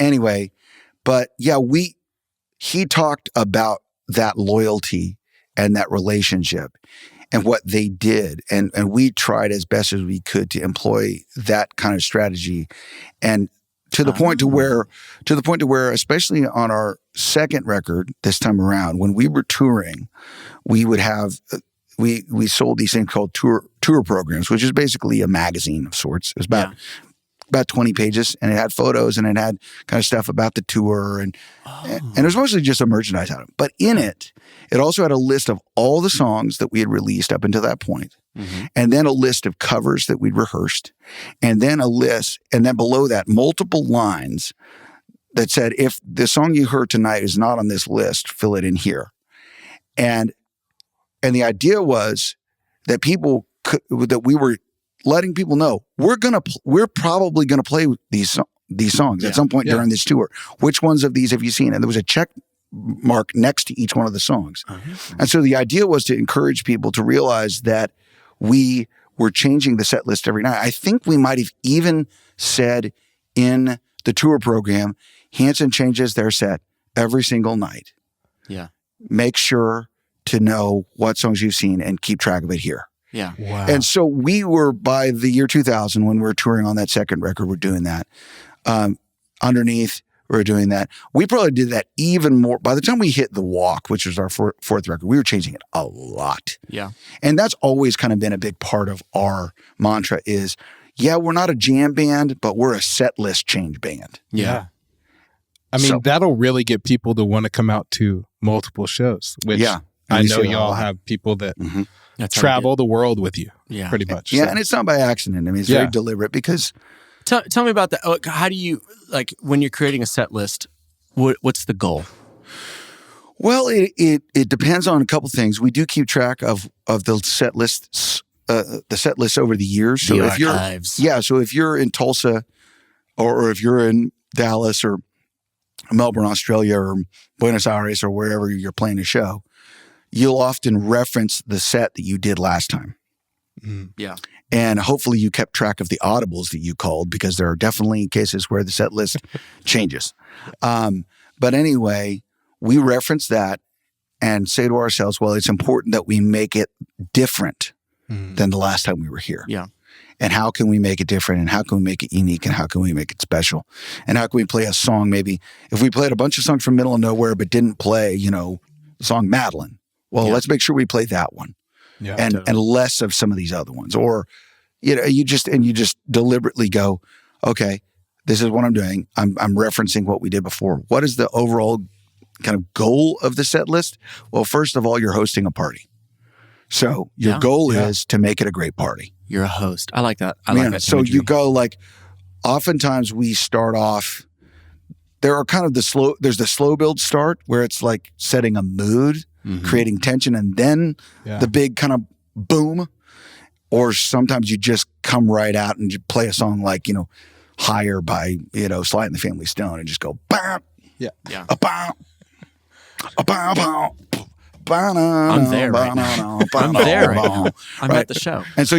Speaker 3: Anyway, but he talked about that loyalty and that relationship and what they did, and we tried as best as we could to employ that kind of strategy, and to the point to where, especially on our second record this time around, when we were touring, we would have we sold these things called tour programs, which is basically a magazine of sorts. It was about 20 pages, and it had photos and it had kind of stuff about the tour, and it was mostly just a merchandise item. But in it also had a list of all the songs that we had released up until that point, and then a list of covers that we'd rehearsed, and then a list, and then below that, multiple lines that said, if the song you heard tonight is not on this list, fill it in here. And the idea was that that we were letting people know we're probably gonna play these songs at some point during this tour. Which ones of these have you seen? And there was a check mark next to each one of the songs. And so the idea was to encourage people to realize that we were changing the set list every night. I think we might have even said in the tour program, Hanson changes their set every single night.
Speaker 1: Yeah.
Speaker 3: Make sure to know what songs you've seen and keep track of it here.
Speaker 1: Yeah.
Speaker 2: Wow.
Speaker 3: And so we were, by the year 2000, when we were touring on that second record, we're doing that. Underneath, we're doing that. We probably did that even more. By the time we hit The Walk, which was our fourth record, we were changing it a lot.
Speaker 1: Yeah.
Speaker 3: And that's always kind of been a big part of our mantra is, we're not a jam band, but we're a set list change band.
Speaker 2: Yeah. I mean, that'll really get people to want to come out to multiple shows, which I know y'all have people that travel the world with you, pretty much.
Speaker 3: Yeah, and it's not by accident. I mean, it's very deliberate because...
Speaker 1: Tell me about that. How do you, like, when you're creating a set list, what's the goal?
Speaker 3: Well, it depends on a couple things. We do keep track of the set lists, over the years. So if you're in Tulsa, or if you're in Dallas or Melbourne, Australia, or Buenos Aires, or wherever you're playing a show, you'll often reference the set that you did last time.
Speaker 1: Yeah.
Speaker 3: And hopefully you kept track of the audibles that you called, because there are definitely cases where the set list changes. But anyway, we reference that and say to ourselves, well, it's important that we make it different than the last time we were here.
Speaker 1: Yeah.
Speaker 3: And how can we make it different? And how can we make it unique? And how can we make it special? And how can we play a song, maybe if we played a bunch of songs from Middle of Nowhere but didn't play, the song Madeline. Well, let's make sure we play that one.
Speaker 2: Yeah,
Speaker 3: and less of some of these other ones. Or, you just deliberately go, okay, this is what I'm doing. I'm referencing what we did before. What is the overall kind of goal of the set list? Well, first of all, you're hosting a party. So your goal is to make it a great party.
Speaker 1: You're a host. I like that. I like that.
Speaker 3: So imagery. You go, like, oftentimes we start off, there are kind of there's the slow build start where it's like setting a mood, creating tension, and then the big kind of boom. Or sometimes you just come right out and you play a song like, Higher by, Sly and the Family Stone, and just go, bam, a bam, a bam, bam.
Speaker 1: I'm there right now. I'm there right now. I'm at the show.
Speaker 3: And so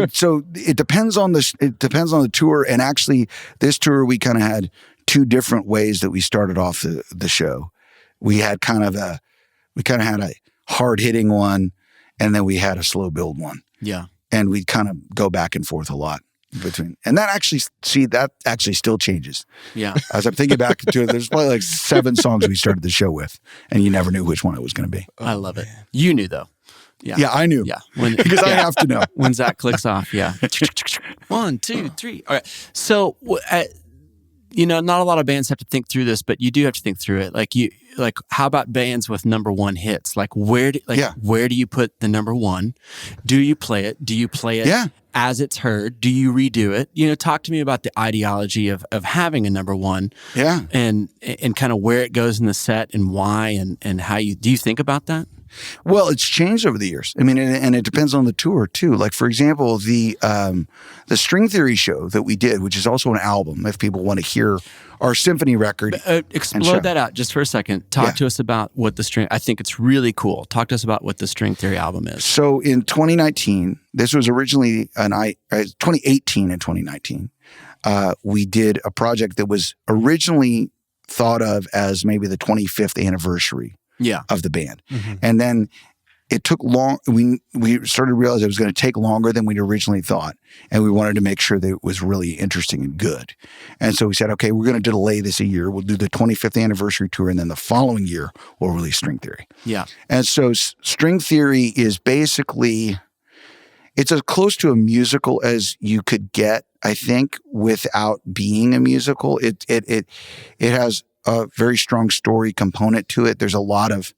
Speaker 3: so it depends on the tour. And actually this tour, we kind of had two different ways that we started off the show. We had kind of had a hard hitting one, and then we had a slow build one.
Speaker 1: Yeah.
Speaker 3: And we'd kind of go back and forth a lot between. And that actually still changes.
Speaker 1: Yeah.
Speaker 3: As I'm thinking back to it, there's probably like 7 songs we started the show with, and you never knew which one it was going to be.
Speaker 1: I love it. You knew, though. Yeah.
Speaker 3: Yeah, I knew.
Speaker 1: Yeah.
Speaker 3: Because I have to know.
Speaker 1: When Zach clicks off, 1, 2, 3. All right. So, not a lot of bands have to think through this, but you do have to think through it. Like how about bands with number one hits? Like where do you put the number one? Do you play it? Do you play it as it's heard? Do you redo it? Talk to me about the ideology of having a number one.
Speaker 3: Yeah.
Speaker 1: And kind of where it goes in the set and why and how do you think about that?
Speaker 3: Well, it's changed over the years. I mean, and it depends on the tour too. Like, for example, the String Theory show that we did, which is also an album, if people want to hear our symphony record.
Speaker 1: Explode that out just for a second. Talk to us about what I think it's really cool. Talk to us about what the String Theory album is.
Speaker 3: So in 2019, this was originally 2018 and 2019, we did a project that was originally thought of as maybe the 25th anniversary of the band. And then it took long. We started to realize it was going to take longer than we'd originally thought. And we wanted to make sure that it was really interesting and good. And so we said, okay, we're going to delay this a year. We'll do the 25th anniversary tour. And then the following year, we'll release String Theory.
Speaker 1: Yeah.
Speaker 3: And so String Theory is basically, it's as close to a musical as you could get, I think, without being a musical. It has a very strong story component to it. There's a lot of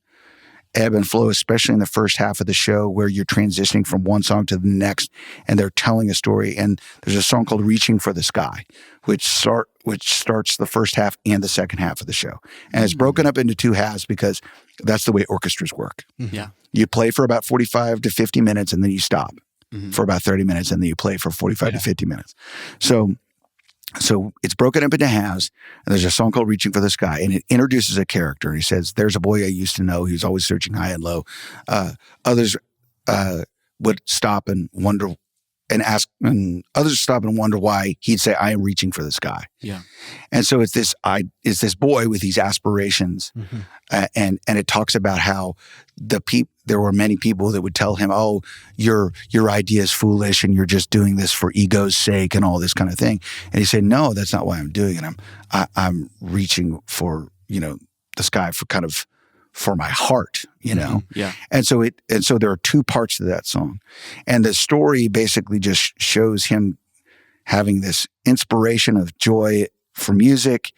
Speaker 3: ebb and flow, especially in the first half of the show where you're transitioning from one song to the next and they're telling a story. And there's a song called Reaching for the Sky, which starts the first half and the second half of the show. And it's broken up into two halves because that's the way orchestras work.
Speaker 1: Yeah.
Speaker 3: You play for about 45 to 50 minutes and then you stop for about 30 minutes and then you play for 45 to 50 minutes. So it's broken up into halves, and there's a song called Reaching for the Sky, and it introduces a character. He says, there's a boy I used to know. He was always searching high and low. Others would stop and wonder and ask, and others stop and wonder why he'd say, I am reaching for the sky.
Speaker 1: Yeah.
Speaker 3: And so it's this boy with these aspirations. And it talks about how there were many people that would tell him, oh, your idea is foolish and you're just doing this for ego's sake and all this kind of thing. And he said, no, that's not why I'm doing it. I'm reaching for, the sky for my heart,
Speaker 1: Yeah.
Speaker 3: And so there are two parts to that song. And the story basically just shows him having this inspiration of joy for music,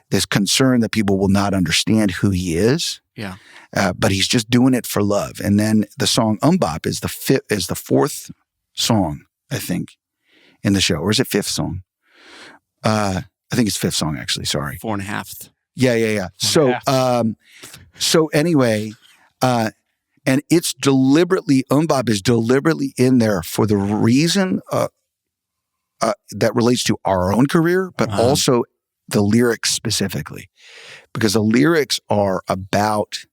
Speaker 3: this concern that people will not understand who he is.
Speaker 1: Yeah.
Speaker 3: But he's just doing it for love. And then the song Bop is the fourth song, I think, in the show. Or is it fifth song? I think it's fifth song, actually. Sorry.
Speaker 1: 4.5.
Speaker 3: Yeah. So anyway, and it's deliberately, Bop is deliberately in there for the reason that relates to our own career, but also the lyrics specifically. Because the lyrics are about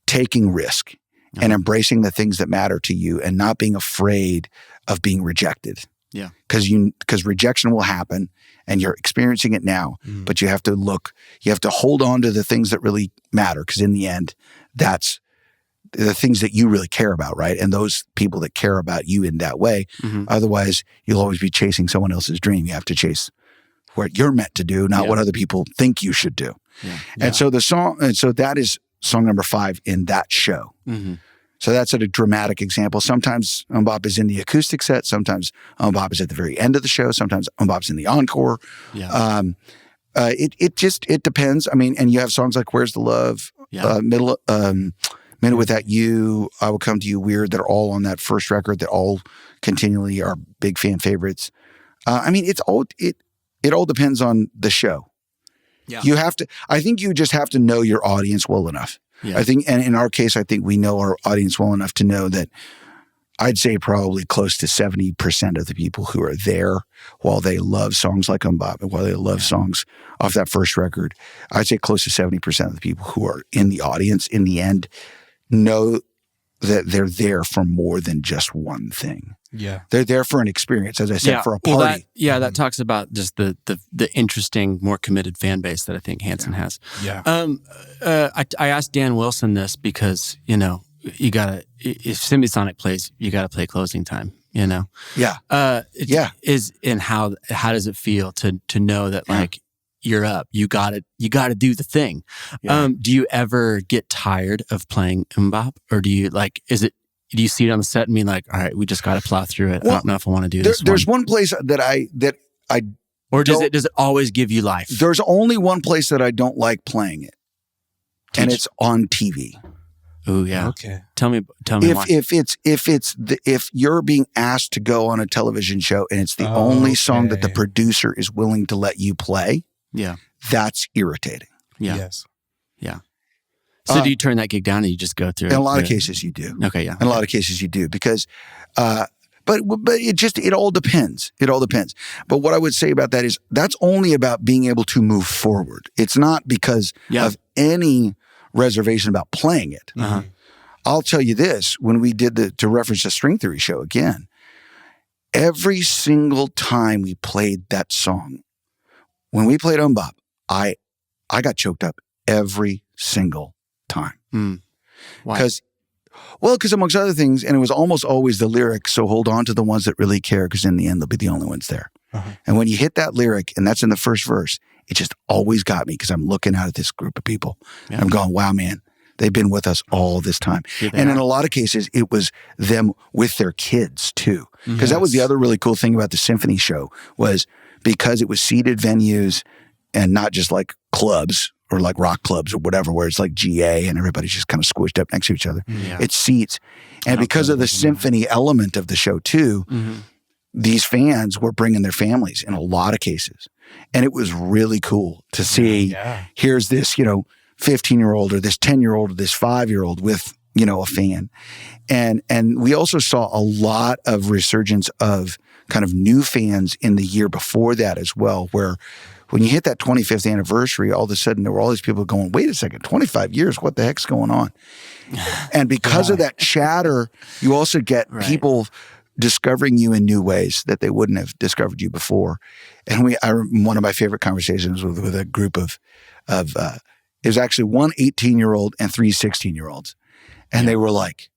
Speaker 3: taking risk and embracing the things that matter to you and not being afraid of being rejected.
Speaker 1: Yeah.
Speaker 3: Because rejection will happen and you're experiencing it now, but you have to hold on to the things that really matter. Because in the end, that's the things that you really care about, right? And those people that care about you in that way. Otherwise, you'll always be chasing someone else's dream. You have to chase what you're meant to do, not what other people think you should do. Yeah. And so that is song number 5 in that show. So that's a dramatic example. Sometimes Bop is in the acoustic set. Sometimes Bop is at the very end of the show. Sometimes Bop's in the encore.
Speaker 1: Yeah.
Speaker 3: It depends. I mean, and you have songs like Where's the Love, Minute Without You, I Will Come to You, Weird, that are all on that first record that all continually are big fan favorites. I mean, it all depends on the show.
Speaker 1: Yeah.
Speaker 3: I think you just have to know your audience well enough. Yeah. I think, and in our case, I think we know our audience well enough to know that I'd say probably close to 70% of the people who are there, while they love songs like Bop and while they love songs off that first record, I'd say close to 70% of the people who are in the audience in the end know that they're there for more than just one thing.
Speaker 2: Yeah.
Speaker 3: They're there for an experience, as I said, for a party.
Speaker 1: That talks about just the interesting, more committed fan base that I think Hanson has.
Speaker 2: Yeah.
Speaker 1: I asked Dan Wilson this because, you gotta, if Symbisonic plays, you gotta play Closing Time,
Speaker 3: Yeah.
Speaker 1: How does it feel to know that like you're up, you gotta do the thing. Yeah. Do you ever get tired of playing Bop, or do you do you see it on the set and be like, all right, we just got to plow through it? Well, I don't know if I want to do this.
Speaker 3: There's one place that I
Speaker 1: or does it always give you life? There's
Speaker 3: only one place that I don't like playing it, and it's on TV.
Speaker 1: Oh yeah.
Speaker 2: Okay.
Speaker 1: Tell me why.
Speaker 3: If you're being asked to go on a television show and it's the only song that the producer is willing to let you play, that's irritating.
Speaker 1: Yeah.
Speaker 2: Yes.
Speaker 1: Yeah. So do you turn that gig down and you just go through it?
Speaker 3: In a lot of cases you do.
Speaker 1: Okay, yeah.
Speaker 3: In a lot of cases you do because, but it all depends. It all depends. But what I would say about that is that's only about being able to move forward. It's not because of any reservation about playing it. I'll tell you this, when we did to reference the String Theory show again, every single time we played that song, when we played Bop, I got choked up every single time.
Speaker 1: Why?
Speaker 3: Because, Well, because amongst other things, and it was almost always the lyric, so hold on to the ones that really care, because in the end, they'll be the only ones there. And when you hit that lyric, and that's in the first verse, it just always got me, because I'm looking out at this group of people. And I'm going, wow, man, they've been with us all this time. And in a lot of cases, it was them with their kids, too. Because that was the other really cool thing about the symphony show, was because it was seated venues and not just like clubs, or like rock clubs or whatever, where it's like GA and everybody's just kind of squished up next to each other. It's seats. And because of the symphony element of the show too, these fans were bringing their families in a lot of cases. And it was really cool to see, here's this, 15-year-old or this 10-year-old or this 5-year-old with, a fan. And we also saw a lot of resurgence of kind of new fans in the year before that as well, where when you hit that 25th anniversary, all of a sudden there were all these people going, wait a second, 25 years, what the heck's going on? And because of that chatter, you also get people discovering you in new ways that they wouldn't have discovered you before. And one of my favorite conversations with a group of it was actually one 18-year-old and 3 16-year-olds. And they were like,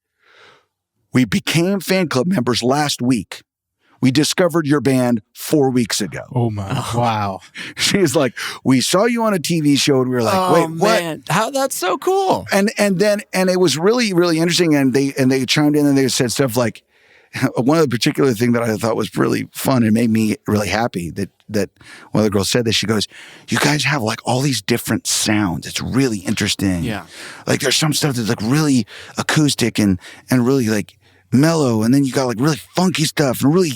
Speaker 3: we became fan club members last week. We discovered your band 4 weeks ago.
Speaker 2: Oh my! Wow.
Speaker 3: She's like, we saw you on a TV show, and we were like, wait, what?
Speaker 1: Man. How that's so cool.
Speaker 3: And it was really, really interesting. And they chimed in and they said stuff like, one of the particular thing that I thought was really fun and made me really happy that one of the girls said this. She goes, you guys have like all these different sounds. It's really interesting.
Speaker 1: Yeah.
Speaker 3: Like there's some stuff that's like really acoustic and really like mellow, and then you got like really funky stuff and really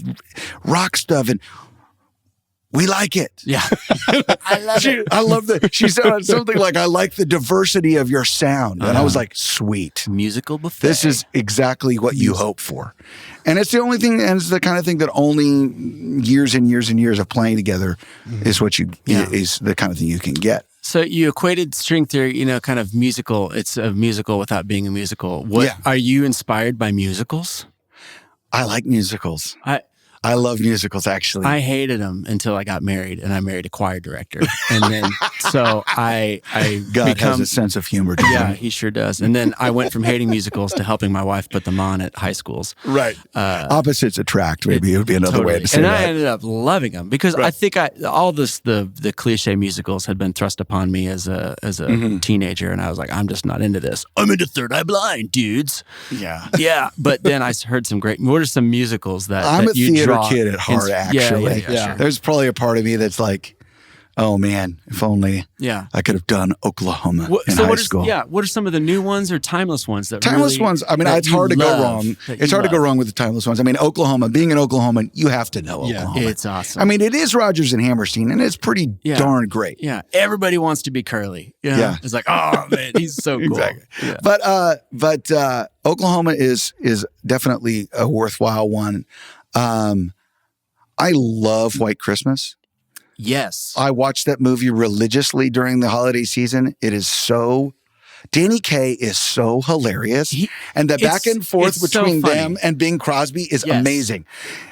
Speaker 3: rock stuff, and we like it.
Speaker 1: Yeah. I love it.
Speaker 3: I love that. She said something like, I like the diversity of your sound. And I was like, sweet.
Speaker 1: Musical buffet.
Speaker 3: This is exactly what you hope for. And it's the only thing, and it's the kind of thing that only years and years and years of playing together is what is the kind of thing you can get.
Speaker 1: So you equated string theory, kind of musical. It's a musical without being a musical. Are you inspired by musicals?
Speaker 3: I like musicals. I love musicals, actually.
Speaker 1: I hated them until I got married, and I married a choir director. And then, so
Speaker 3: God has a sense of humor.
Speaker 1: Yeah, he sure does. And then I went from hating musicals to helping my wife put them on at high schools.
Speaker 3: Right. Opposites attract, maybe it would be another way to say that.
Speaker 1: And I ended up loving them because I think all the cliche musicals had been thrust upon me as a teenager, and I was like, I'm just not into this. I'm into Third Eye Blind, dudes.
Speaker 3: Yeah.
Speaker 1: Yeah. But then I heard some great. What are some musicals that
Speaker 3: I'm
Speaker 1: that
Speaker 3: a
Speaker 1: you
Speaker 3: theater
Speaker 1: draw
Speaker 3: kid at heart, actually.
Speaker 1: Yeah. Sure.
Speaker 3: There's probably a part of me that's like, oh man, if only I could have done Oklahoma in high school.
Speaker 1: What are some of the new ones or timeless ones that
Speaker 3: timeless ones? I mean, it's hard to go wrong. It's hard to go wrong with the timeless ones. I mean, Oklahoma, being an Oklahoman, you have to know Oklahoma.
Speaker 1: It's awesome.
Speaker 3: I mean, it is Rodgers and Hammerstein, and it's pretty darn great.
Speaker 1: Yeah, everybody wants to be Curly. Yeah, it's like, oh man, he's so cool.
Speaker 3: Exactly. Yeah. But Oklahoma is definitely a worthwhile one. I love White Christmas.
Speaker 1: Yes.
Speaker 3: I watched that movie religiously during the holiday season. It is so... Danny Kaye is so hilarious. And the back and forth between them and Bing Crosby is amazing.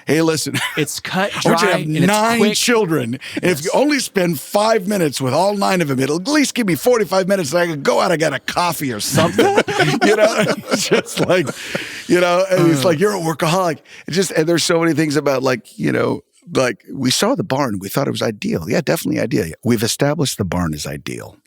Speaker 3: Hey, listen.
Speaker 1: It's cut dry.
Speaker 3: I want you to have 9 children. And if you only spend 5 minutes with all 9 of them, it'll at least give me 45 minutes so I can go out and get a coffee or something. It's just like, and it's like, you're a workaholic. And there's so many things about like we saw the barn. We thought it was ideal. Yeah, definitely ideal. We've established the barn is ideal.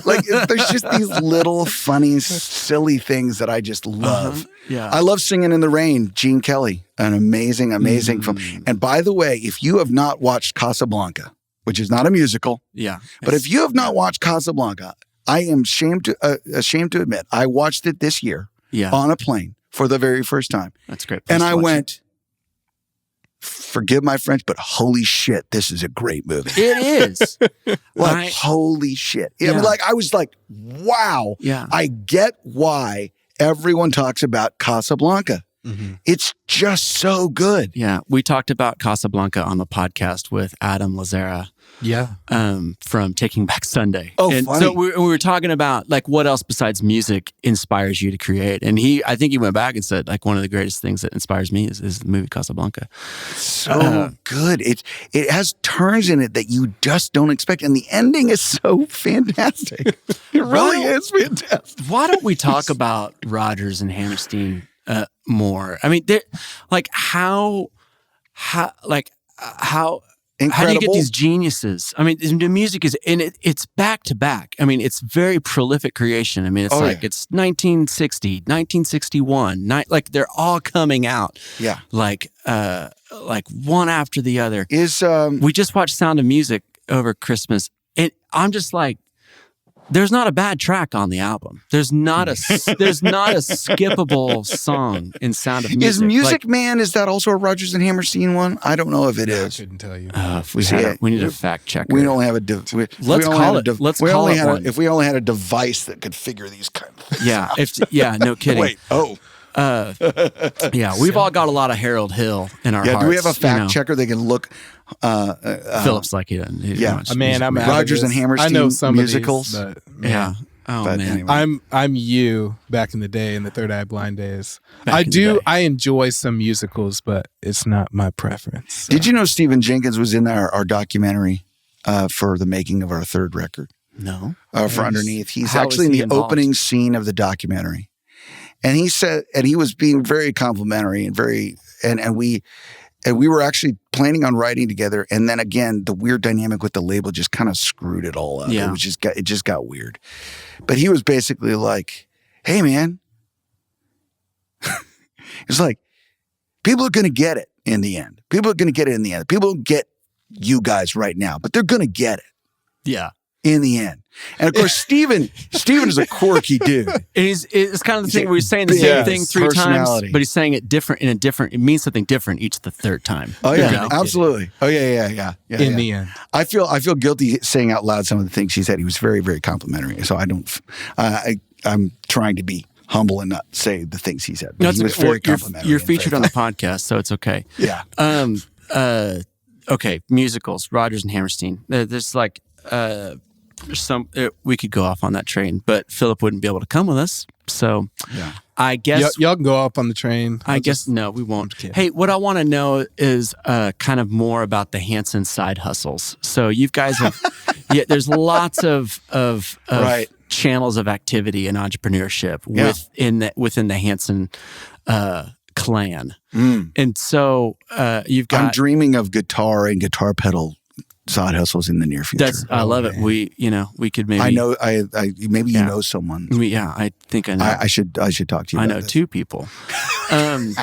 Speaker 3: Like there's just these little funny, silly things that I just love.
Speaker 1: Yeah,
Speaker 3: I love Singing in the Rain. Gene Kelly, an amazing film. And by the way, if you have not watched Casablanca, which is not a musical, but if you have not watched Casablanca, I am ashamed to admit I watched it this year on a plane for the very first time.
Speaker 1: That's great.
Speaker 3: And I went, forgive my French, but holy shit, this is a great movie.
Speaker 1: It is.
Speaker 3: Holy shit. I mean, I was like, wow.
Speaker 1: Yeah.
Speaker 3: I get why everyone talks about Casablanca. It's just so good.
Speaker 1: Yeah. We talked about Casablanca on the podcast with Adam Lazara from Taking Back Sunday.
Speaker 3: Oh,
Speaker 1: and
Speaker 3: funny.
Speaker 1: So we were talking about like what else besides music inspires you to create. And I think he went back and said like one of the greatest things that inspires me is the movie Casablanca.
Speaker 3: So good. It has turns in it that you just don't expect. And the ending is so fantastic. It really is fantastic.
Speaker 1: Why don't we talk about Rodgers and Hammerstein more? I mean, like how
Speaker 3: Incredible.
Speaker 1: how do you get these geniuses? I mean, the music is, and it's back to back. I mean, it's very prolific creation. I mean, it's it's 1960, 1961, like they're all coming out.
Speaker 3: Yeah.
Speaker 1: Like one after the other. We just watched Sound of Music over Christmas, and I'm just like, there's not a bad track on the album. There's not a skippable song in Sound of Music.
Speaker 3: Is Music Man, is that also a Rodgers and Hammerstein one? I don't know if it is.
Speaker 2: I couldn't tell you.
Speaker 1: We need a fact checker.
Speaker 3: We only have a
Speaker 1: Let's call it one.
Speaker 3: If we only had a device that could figure these kind of things
Speaker 1: Yeah, no kidding.
Speaker 3: Wait,
Speaker 1: we've all got a lot of Harold Hill in our hearts.
Speaker 3: Do we have a fact checker that can look?
Speaker 1: Philip's like he doesn't.
Speaker 2: Man, I'm
Speaker 3: Rodgers and Hammerstein.
Speaker 2: I know some
Speaker 3: musicals.
Speaker 2: Of these, but,
Speaker 1: yeah. Oh
Speaker 3: but
Speaker 1: man,
Speaker 3: anyway.
Speaker 2: I'm you back in the day in the Third Eye Blind days. I enjoy some musicals, but it's not my preference. So.
Speaker 3: Did you know Stephen Jenkins was in our documentary for the making of our third record?
Speaker 1: No.
Speaker 3: For Underneath, he's actually in the opening scene of the documentary, and he said, and he was being very complimentary and we were actually planning on writing together. And then again, the weird dynamic with the label just kind of screwed it all up.
Speaker 1: Yeah.
Speaker 3: It just got weird. But he was basically like, hey man, it's like, people are going to get it in the end. People don't get you guys right now, but they're going to get it.
Speaker 1: Yeah.
Speaker 3: In the end. And of course, Steven is a quirky dude.
Speaker 1: It's kind of the thing where he's saying the same thing three times, but he's saying it different it means something different each the third time.
Speaker 3: Oh yeah, absolutely. Oh yeah.
Speaker 2: In the end.
Speaker 3: I feel guilty saying out loud some of the things he said. He was very, very complimentary. So I'm trying to be humble and not say the things he said. But he was very complimentary.
Speaker 1: You're featured on the podcast, so it's okay.
Speaker 3: Yeah.
Speaker 1: Okay, musicals, Rodgers and Hammerstein. There's like we could go off on that train, but Philip wouldn't be able to come with us. So I guess
Speaker 2: y'all can go up on the train.
Speaker 1: No, we won't. Hey, what I want to know is kind of more about the Hanson side hustles. So you guys have, there's lots of channels of activity and entrepreneurship within the Hanson clan. And so you've got.
Speaker 3: I'm dreaming of guitar and guitar pedal side hustles in the near future.
Speaker 1: I love it. We could maybe.
Speaker 3: I know. Maybe you know someone.
Speaker 1: I think I know.
Speaker 3: I should talk to you.
Speaker 1: I know two people. You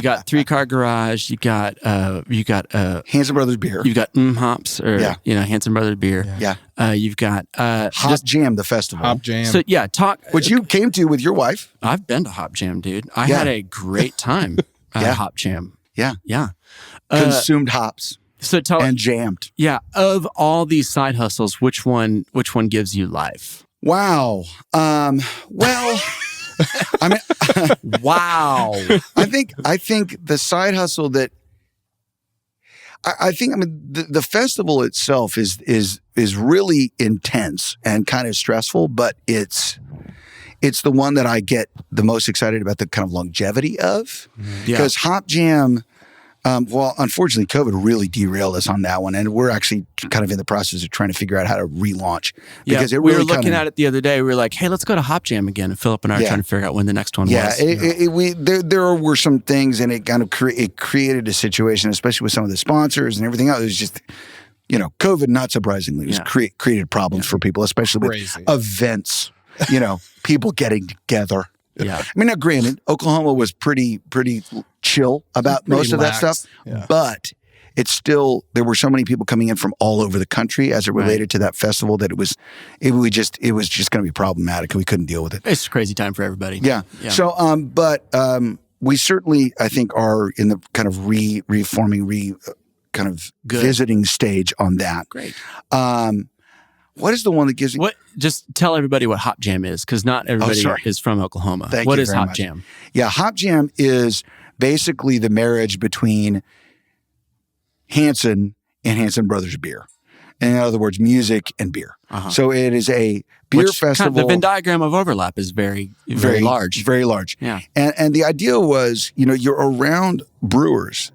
Speaker 1: got 3 Car Garage. You got
Speaker 3: Hanson Brothers Beer.
Speaker 1: You've got Hops Hanson Brothers Beer.
Speaker 3: Yeah.
Speaker 1: You've got
Speaker 3: Hop Jam, the festival.
Speaker 2: Hop Jam.
Speaker 1: So
Speaker 3: which you came to with your wife.
Speaker 1: I've been to Hop Jam, dude. I had a great time at Hop Jam.
Speaker 3: Yeah. Consumed hops.
Speaker 1: So
Speaker 3: and jammed.
Speaker 1: Yeah. Of all these side hustles, which one gives you life?
Speaker 3: Wow. Well, I mean,
Speaker 1: wow.
Speaker 3: I think the side hustle that the festival itself is really intense and kind of stressful, but it's the one that I get the most excited about the kind of longevity of. Because Hop Jam. Unfortunately, COVID really derailed us on that one, and we're actually kind of in the process of trying to figure out how to relaunch. Because we were
Speaker 1: looking at it the other day. We were like, "Hey, let's go to Hop Jam again." And Philip and I are trying to figure out when the next one was.
Speaker 3: There were some things, and it kind of created a situation, especially with some of the sponsors and everything else. It was just, COVID, not surprisingly, was created problems for people, especially with events. People getting together.
Speaker 1: Yeah.
Speaker 3: I mean, now granted, Oklahoma was pretty chill about most of that stuff, but it's still, there were so many people coming in from all over the country as it related to that festival that it was just going to be problematic and we couldn't deal with it.
Speaker 1: It's a crazy time for everybody.
Speaker 3: Yeah. So, we certainly, I think, are in the kind of reforming, kind of visiting stage on that.
Speaker 1: Great.
Speaker 3: What is the one that gives you...
Speaker 1: Just tell everybody what Hop Jam is, because not everybody is from Oklahoma. What is Hop Jam?
Speaker 3: Yeah, Hop Jam is basically the marriage between Hanson in Hanson Brothers beer. In other words, music and beer. So it is a beer festival.
Speaker 1: The Venn diagram of overlap is very large.
Speaker 3: Very large.
Speaker 1: Yeah.
Speaker 3: And the idea was, you're around brewers,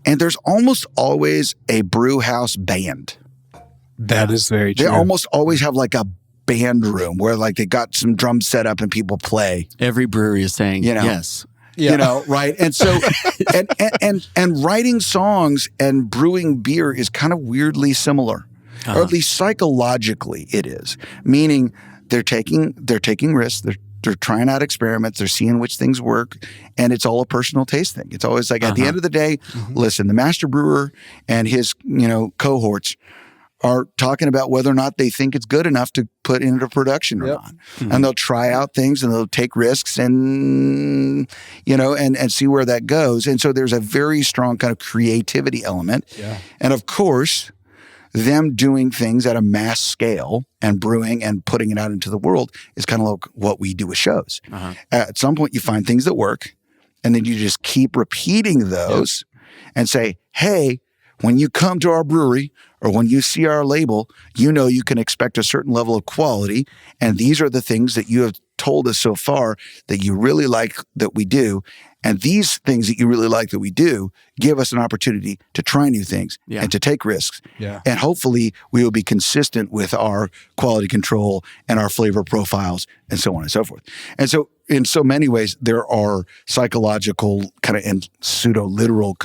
Speaker 3: and there's almost always a brew house band.
Speaker 2: That is very true.
Speaker 3: They almost always have like a band room where like they got some drums set up and people play.
Speaker 1: Every brewery is saying yes.
Speaker 3: Yeah. Right. And so, and writing songs and brewing beer is kind of weirdly similar, or at least psychologically it is. Meaning they're taking risks. They're trying out experiments. They're seeing which things work, and it's all a personal taste thing. It's always like at the end of the day, listen, the master brewer and his cohorts are talking about whether or not they think it's good enough to put into production or not. And they'll try out things and they'll take risks and, and see where that goes. And so there's a very strong kind of creativity element. Yeah. And of course, them doing things at a mass scale and brewing and putting it out into the world is kind of like what we do with shows. At some point, you find things that work, and then you just keep repeating those and say, hey, when you come to our brewery or when you see our label, you can expect a certain level of quality. And these are the things that you have told us so far that you really like that we do. And these things that you really like that we do give us an opportunity to try new things and to take risks. Yeah. And hopefully we will be consistent with our quality control and our flavor profiles and so on and so forth. And so in so many ways, there are psychological kind of and pseudo-literal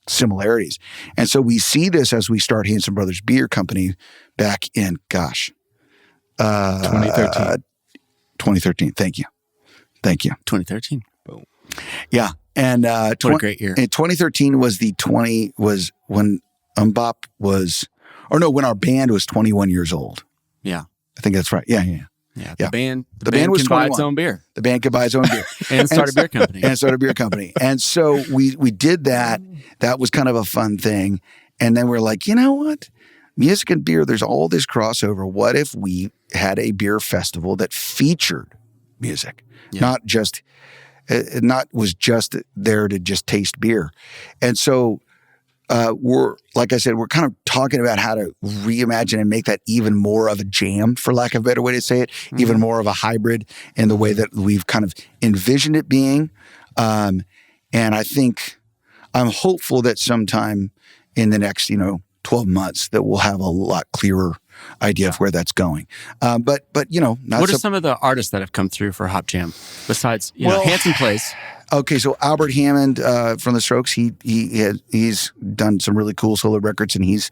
Speaker 3: similarities. And so we see this as we start Hanson Brothers Beer Company back in,
Speaker 2: 2013.
Speaker 3: 2013. Thank you.
Speaker 1: 2013.
Speaker 2: Boom.
Speaker 3: Yeah. And
Speaker 1: what a great year.
Speaker 3: In 2013 was when when our band was 21 years old.
Speaker 1: Yeah.
Speaker 3: I think that's right. Yeah.
Speaker 1: The band was can buy its own beer.
Speaker 3: The band could buy its own beer.
Speaker 1: and start a beer company.
Speaker 3: And so we did that. That was kind of a fun thing. And then we're like, you know what? Music and beer, there's all this crossover. What if we had a beer festival that featured music? Not was just there to just taste beer. And so we're kind of talking about how to reimagine and make that even more of a jam, for lack of a better way to say it, even more of a hybrid in the way that we've kind of envisioned it being. And I think I'm hopeful that sometime in the next, 12 months that we'll have a lot clearer idea of where that's going. But what
Speaker 1: are some of the artists that have come through for Hop Jam besides, Hanson plays?
Speaker 3: Okay, so Albert Hammond from the Strokes, he's done some really cool solo records, and he's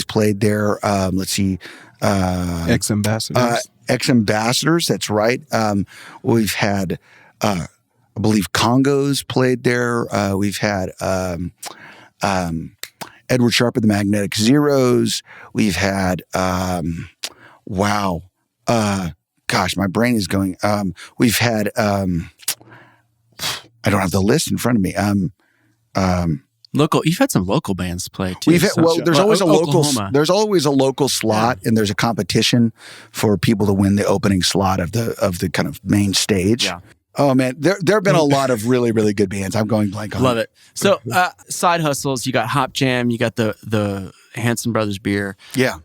Speaker 3: played there. Let's see,
Speaker 2: Ex-Ambassadors.
Speaker 3: Ex-Ambassadors, that's right. We've had, I believe, Congos played there. We've had Edward Sharpe of the Magnetic Zeros. We've had, my brain is going. We've had. I don't have the list in front of me.
Speaker 1: Local. You've had some local bands play too.
Speaker 3: There's always a local. There's always a local slot, and there's a competition for people to win the opening slot of the kind of main stage. Yeah. Oh man, there have been a lot of really, really good bands. I'm going blank on.
Speaker 1: Love it. So side hustles. You got Hop Jam. You got the Hanson Brothers beer.
Speaker 3: Yeah.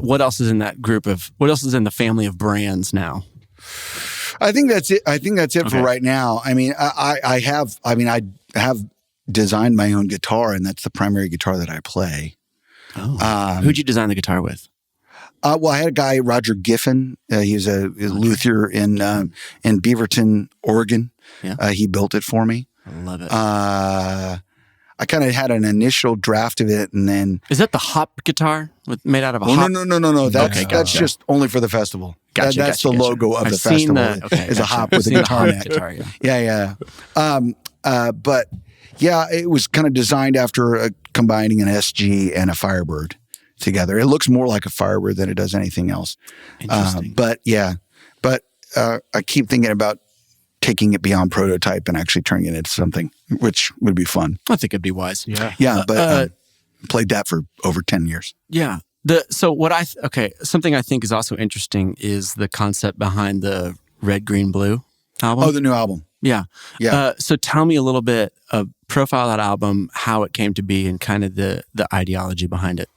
Speaker 1: What else is in that group of? What else is in the family of brands now?
Speaker 3: I think that's it. For right now. I mean, I have designed my own guitar, and that's the primary guitar that I play.
Speaker 1: Oh. Who'd you design the guitar with?
Speaker 3: Well, I had a guy, Roger Giffen. He's a luthier in Beaverton, Oregon. Yeah. He built it for me.
Speaker 1: I love it.
Speaker 3: I kind of had an initial draft of it, and then
Speaker 1: is that the hop guitar made out of a hop?
Speaker 3: No. That's just only for the festival. That's the logo of the festival. Is a hop with a guitar neck. Yeah. But yeah, it was kind of designed after combining an SG and a Firebird together. It looks more like a Firebird than it does anything else.
Speaker 1: Interesting.
Speaker 3: But I keep thinking about taking it beyond prototype and actually turning it into something, which would be fun.
Speaker 1: I think it'd be wise.
Speaker 3: Yeah. But played that for over 10 years.
Speaker 1: Yeah. Something I think is also interesting is the concept behind the Red, Green, Blue album.
Speaker 3: Oh, the new album.
Speaker 1: Yeah. So tell me a little bit of profile that album, how it came to be, and kind of the ideology behind it.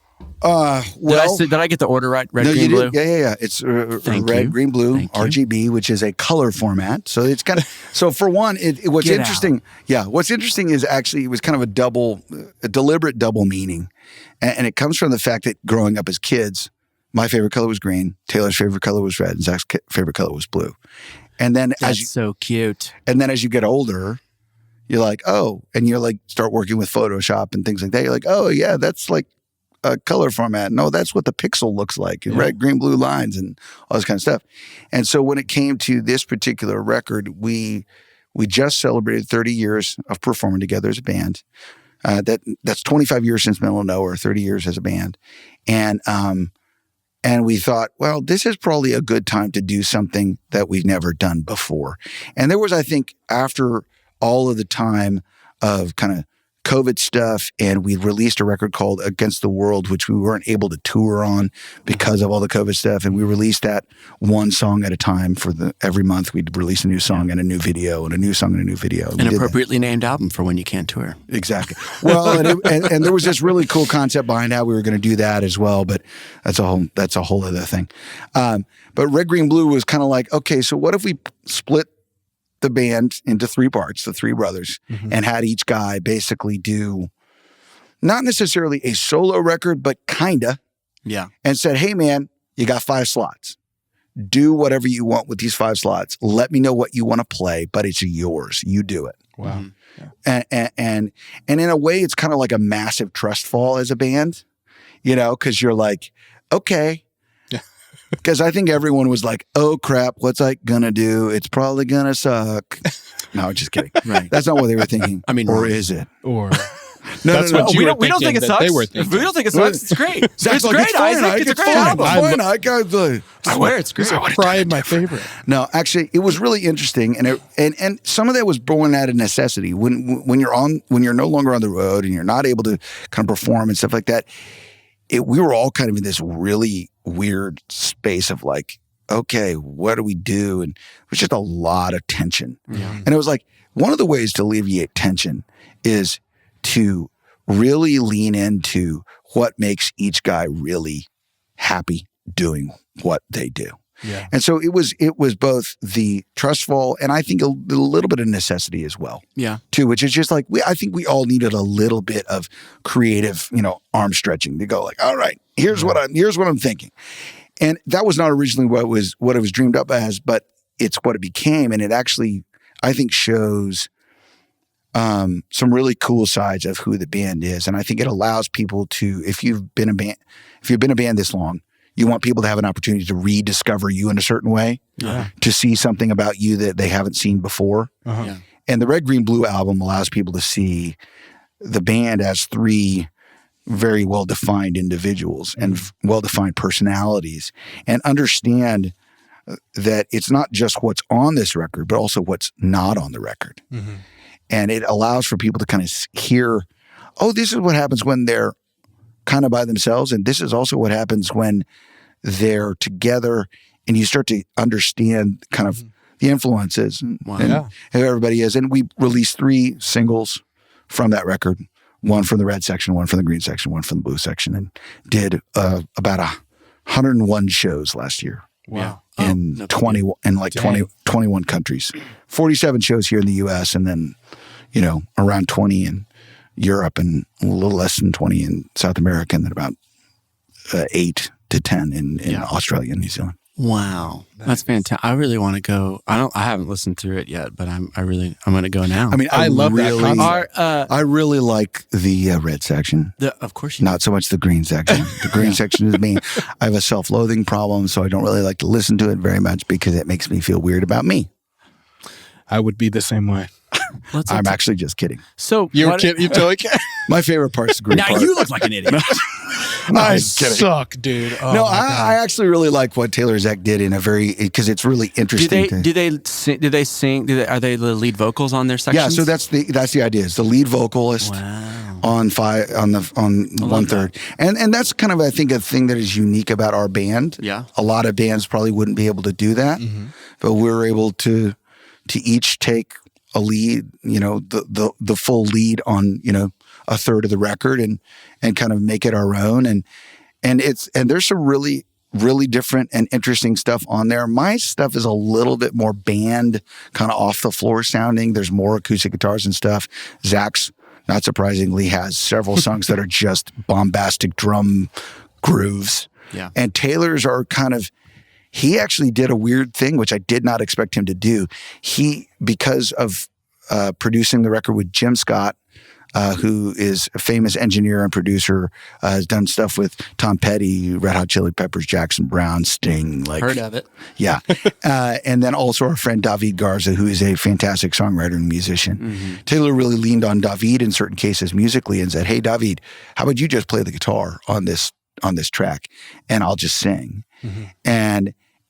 Speaker 1: Did I get the order right? Red, green, blue?
Speaker 3: Yeah. It's red, green, blue, RGB, which is a color format. So it's kind of, so for one, what's interesting. Yeah. What's interesting is actually, it was kind of a deliberate double meaning. And it comes from the fact that growing up as kids, my favorite color was green, Taylor's favorite color was red, and Zach's favorite color was blue. And then
Speaker 1: so cute.
Speaker 3: And then as you get older, you're like, oh, and you're like, start working with Photoshop and things like that. You're like, oh yeah, that's like a color format. No, that's what the pixel looks like. Red, green, blue lines and all this kind of stuff. And so when it came to this particular record, we just celebrated 30 years of performing together as a band. That's 25 years since Middle of Nowhere, 30 years as a band. And we thought, well, this is probably a good time to do something that we've never done before. And there was, I think, after all of the time of kind of COVID stuff, and we released a record called Against the World, which we weren't able to tour on because of all the COVID stuff. And we released that one song at a time every month. We'd release a new song and a new video and a new song and a new video.
Speaker 1: An appropriately named album for when you can't tour.
Speaker 3: Exactly. Well, and there was this really cool concept behind how we were going to do that as well, but that's a whole other thing. But Red, Green, Blue was kind of like, okay, so what if we split the band into three parts, the three brothers, and had each guy basically do not necessarily a solo record, but kinda.
Speaker 1: Yeah.
Speaker 3: And said, hey man, you got 5 slots. Do whatever you want with these 5 slots. Let me know what you want to play, but it's yours. You do it.
Speaker 2: Wow.
Speaker 3: And in a way, it's kind of like a massive trust fall as a band, because you're like, okay. Because I think everyone was like, oh crap, what's I gonna do? It's probably gonna suck. No, just kidding.
Speaker 1: Right.
Speaker 3: That's not what they were thinking.
Speaker 1: I mean,
Speaker 3: or is it?
Speaker 2: Or
Speaker 3: no.
Speaker 1: We don't think it sucks. We don't think it sucks. It's great. It's great, Isaac. It's a great album.
Speaker 3: I
Speaker 1: swear it's great.
Speaker 2: Probably my favorite.
Speaker 3: No, actually, it was really interesting, and some of that was born out of necessity. When you're no longer on the road and you're not able to kind of perform and stuff like that, we were all kind of in this really weird space of like, okay, what do we do? And it was just a lot of tension.
Speaker 1: Yeah.
Speaker 3: And it was like, one of the ways to alleviate tension is to really lean into what makes each guy really happy doing what they do.
Speaker 2: Yeah.
Speaker 3: And so it was both the trust fall and I think a little bit of necessity as well.
Speaker 1: Yeah.
Speaker 3: Too, which is just like, I think we all needed a little bit of creative, arm stretching to go like, all right, here's what I'm thinking. And that was not originally what it was dreamed up as, but it's what it became. And it actually, I think, shows some really cool sides of who the band is. And I think it allows people to, if you've been a band this long, you want people to have an opportunity to rediscover you in a certain way, to see something about you that they haven't seen before.
Speaker 1: Yeah.
Speaker 3: And the Red, Green, Blue album allows people to see the band as 3 very well-defined individuals and well-defined personalities, and understand that it's not just what's on this record, but also what's not on the record.
Speaker 2: Mm-hmm.
Speaker 3: And it allows for people to kind of hear, oh, this is what happens when they're kind of by themselves. And this is also what happens when they're together, and you start to understand kind of the influences and who everybody is. And we released 3 singles from that record, one from the red section, one from the green section, one from the blue section, and did about 101 shows last year.
Speaker 2: Wow.
Speaker 3: In 21 countries, 47 shows here in the US, and then, around 20 in Europe, and a little less than 20 in South America, and then about 8 to 10 in Australia and New Zealand.
Speaker 1: Wow. Nice. That's fantastic. I really want to go. I haven't listened through it yet, but I'm going to go now.
Speaker 3: I mean,
Speaker 2: I love that concept.
Speaker 3: I really like the red section.
Speaker 1: Of course you do.
Speaker 3: Not so much the green section. The green section is me. I have a self-loathing problem, so I don't really like to listen to it very much because it makes me feel weird about me.
Speaker 2: I would be the same way.
Speaker 3: I'm actually just kidding.
Speaker 1: So
Speaker 2: you're kidding? You totally kidding?
Speaker 3: My favorite part's the green part.
Speaker 1: Now you look like an idiot.
Speaker 2: I suck, dude. Oh,
Speaker 3: no, I actually really like what Taylor and Zach did because it's really interesting.
Speaker 1: Do they sing? Are they the lead vocals on their sections?
Speaker 3: Yeah, so that's the idea. It's the lead vocalist on 1/3, and that's kind of, I think, a thing that is unique about our band.
Speaker 1: Yeah,
Speaker 3: a lot of bands probably wouldn't be able to do that, but we're able to each take a lead, the full lead on, a third of the record and kind of make it our own. And there's some really, really different and interesting stuff on there. My stuff is a little bit more band, kind of off the floor sounding. There's more acoustic guitars and stuff. Zach's, not surprisingly, has several songs that are just bombastic drum grooves.
Speaker 1: Yeah.
Speaker 3: And Taylor's are kind of, he actually did a weird thing, which I did not expect him to do. Because of producing the record with Jim Scott, who is a famous engineer and producer, has done stuff with Tom Petty, Red Hot Chili Peppers, Jackson Browne, Sting.
Speaker 1: Heard of it.
Speaker 3: Yeah. And then also our friend David Garza, who is a fantastic songwriter and musician. Mm-hmm. Taylor really leaned on David in certain cases musically and said, hey, David, how about you just play the guitar on this track and I'll just sing. Mm-hmm.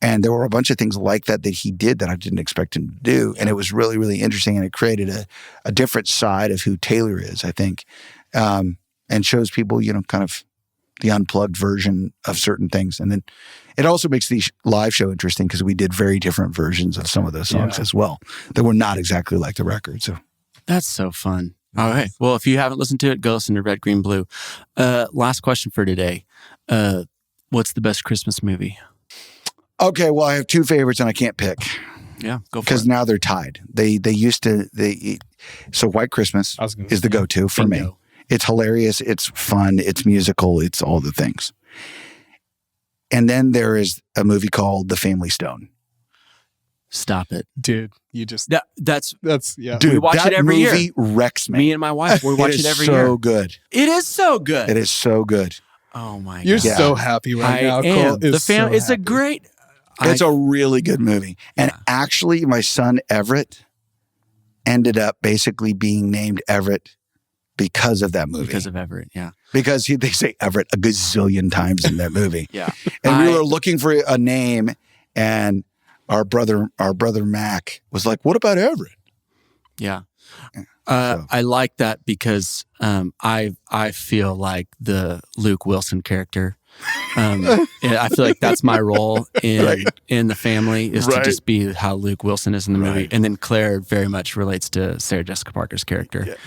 Speaker 3: And there were a bunch of things like that he did that I didn't expect him to do. And it was really, really interesting. And it created a different side of who Taylor is, I think, and shows people, kind of the unplugged version of certain things. And then it also makes the live show interesting because we did very different versions of some of those songs as well that were not exactly like the record. So
Speaker 1: that's so fun. All right. Well, if you haven't listened to it, go listen to Red, Green, Blue. Last question for today. What's the best Christmas movie?
Speaker 3: Okay, well, I have two favorites and I can't pick.
Speaker 1: Yeah, go for it.
Speaker 3: Because now they're tied. So White Christmas is the go-to for me. It's hilarious, it's fun, it's musical, it's all the things. And then there is a movie called The Family Stone.
Speaker 1: Stop it.
Speaker 2: Dude, you just...
Speaker 1: That's
Speaker 2: yeah.
Speaker 3: Dude,
Speaker 1: we watch it every year.
Speaker 3: That movie wrecks me.
Speaker 1: Me and my wife, we watch it every year.
Speaker 3: It is so good.
Speaker 1: It is so good.
Speaker 3: It is so good.
Speaker 1: Oh my God.
Speaker 2: You're so happy right now, Colt.
Speaker 1: It's a great...
Speaker 3: It's a really good movie. And actually, my son Everett ended up basically being named Everett because of that movie.
Speaker 1: Because of Everett, yeah.
Speaker 3: Because they say Everett a gazillion times in that movie.
Speaker 1: Yeah.
Speaker 3: And we were looking for a name, and our brother Mac was like, what about Everett?
Speaker 1: Yeah. I like that because I feel like the Luke Wilson character. I feel like that's my role in the family is to just be how Luke Wilson is in the movie. And then Claire very much relates to Sarah Jessica Parker's character.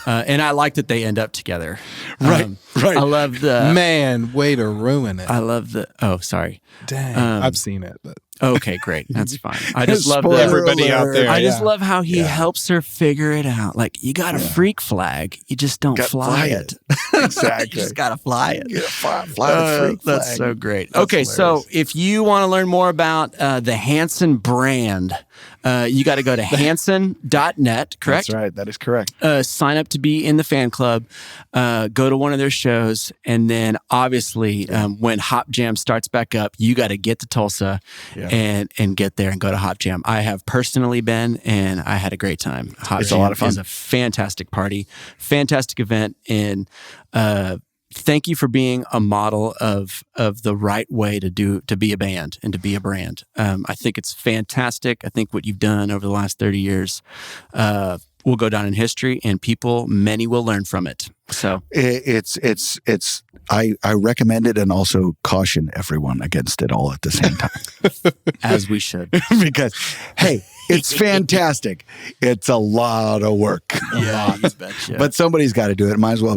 Speaker 1: Yeah. And I like that they end up together.
Speaker 3: Right.
Speaker 1: I love the...
Speaker 2: Man, way to ruin it.
Speaker 1: I love the... Oh, sorry.
Speaker 2: Dang. I've seen it, but...
Speaker 1: Okay, great. That's fine. I just love
Speaker 2: everybody out there.
Speaker 1: I just love how he helps her figure it out. Like, you got a freak flag. You just don't fly it.
Speaker 3: Exactly.
Speaker 1: You just got to fly it.
Speaker 3: Fly the freak flag.
Speaker 1: That's so great. Okay, so if you want to learn more about the Hanson brand, you got to go to Hanson.net, correct?
Speaker 3: That's right. That is correct.
Speaker 1: Sign up to be in the fan club. Go to one of their shows. And then obviously, when Hop Jam starts back up, you got to get to Tulsa and get there and go to Hop Jam. I have personally been, and I had a great time. Hop Jam a lot of fun. Is a fantastic party, fantastic event. And thank you for being a model of the right way to be a band and to be a brand. I think it's fantastic. I think what you've done over the last 30 years will go down in history, and many will learn from it. So I recommend it and also caution everyone against it all at the same time. As we should. Because, hey, it's fantastic. It's a lot of work. Yeah, you betcha. But somebody's got to do it. Might as well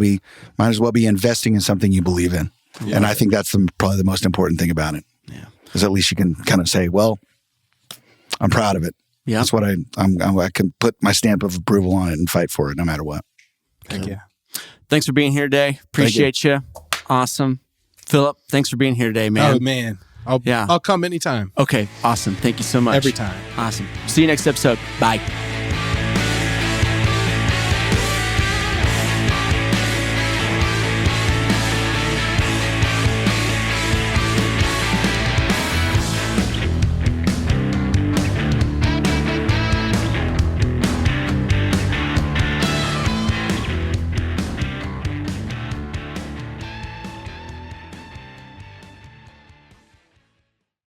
Speaker 1: be investing in something you believe in. Yeah. And I think that's probably the most important thing about it. Yeah. Because at least you can kind of say, well, I'm proud of it. Yeah. That's what I can put my stamp of approval on it and fight for it no matter what.
Speaker 2: Thank you.
Speaker 1: Thanks for being here today. Appreciate you. Awesome. Philip, thanks for being here today, man.
Speaker 2: Oh, man. I'll come anytime.
Speaker 1: Okay, awesome. Thank you so much.
Speaker 2: Every time.
Speaker 1: Awesome. See you next episode. Bye.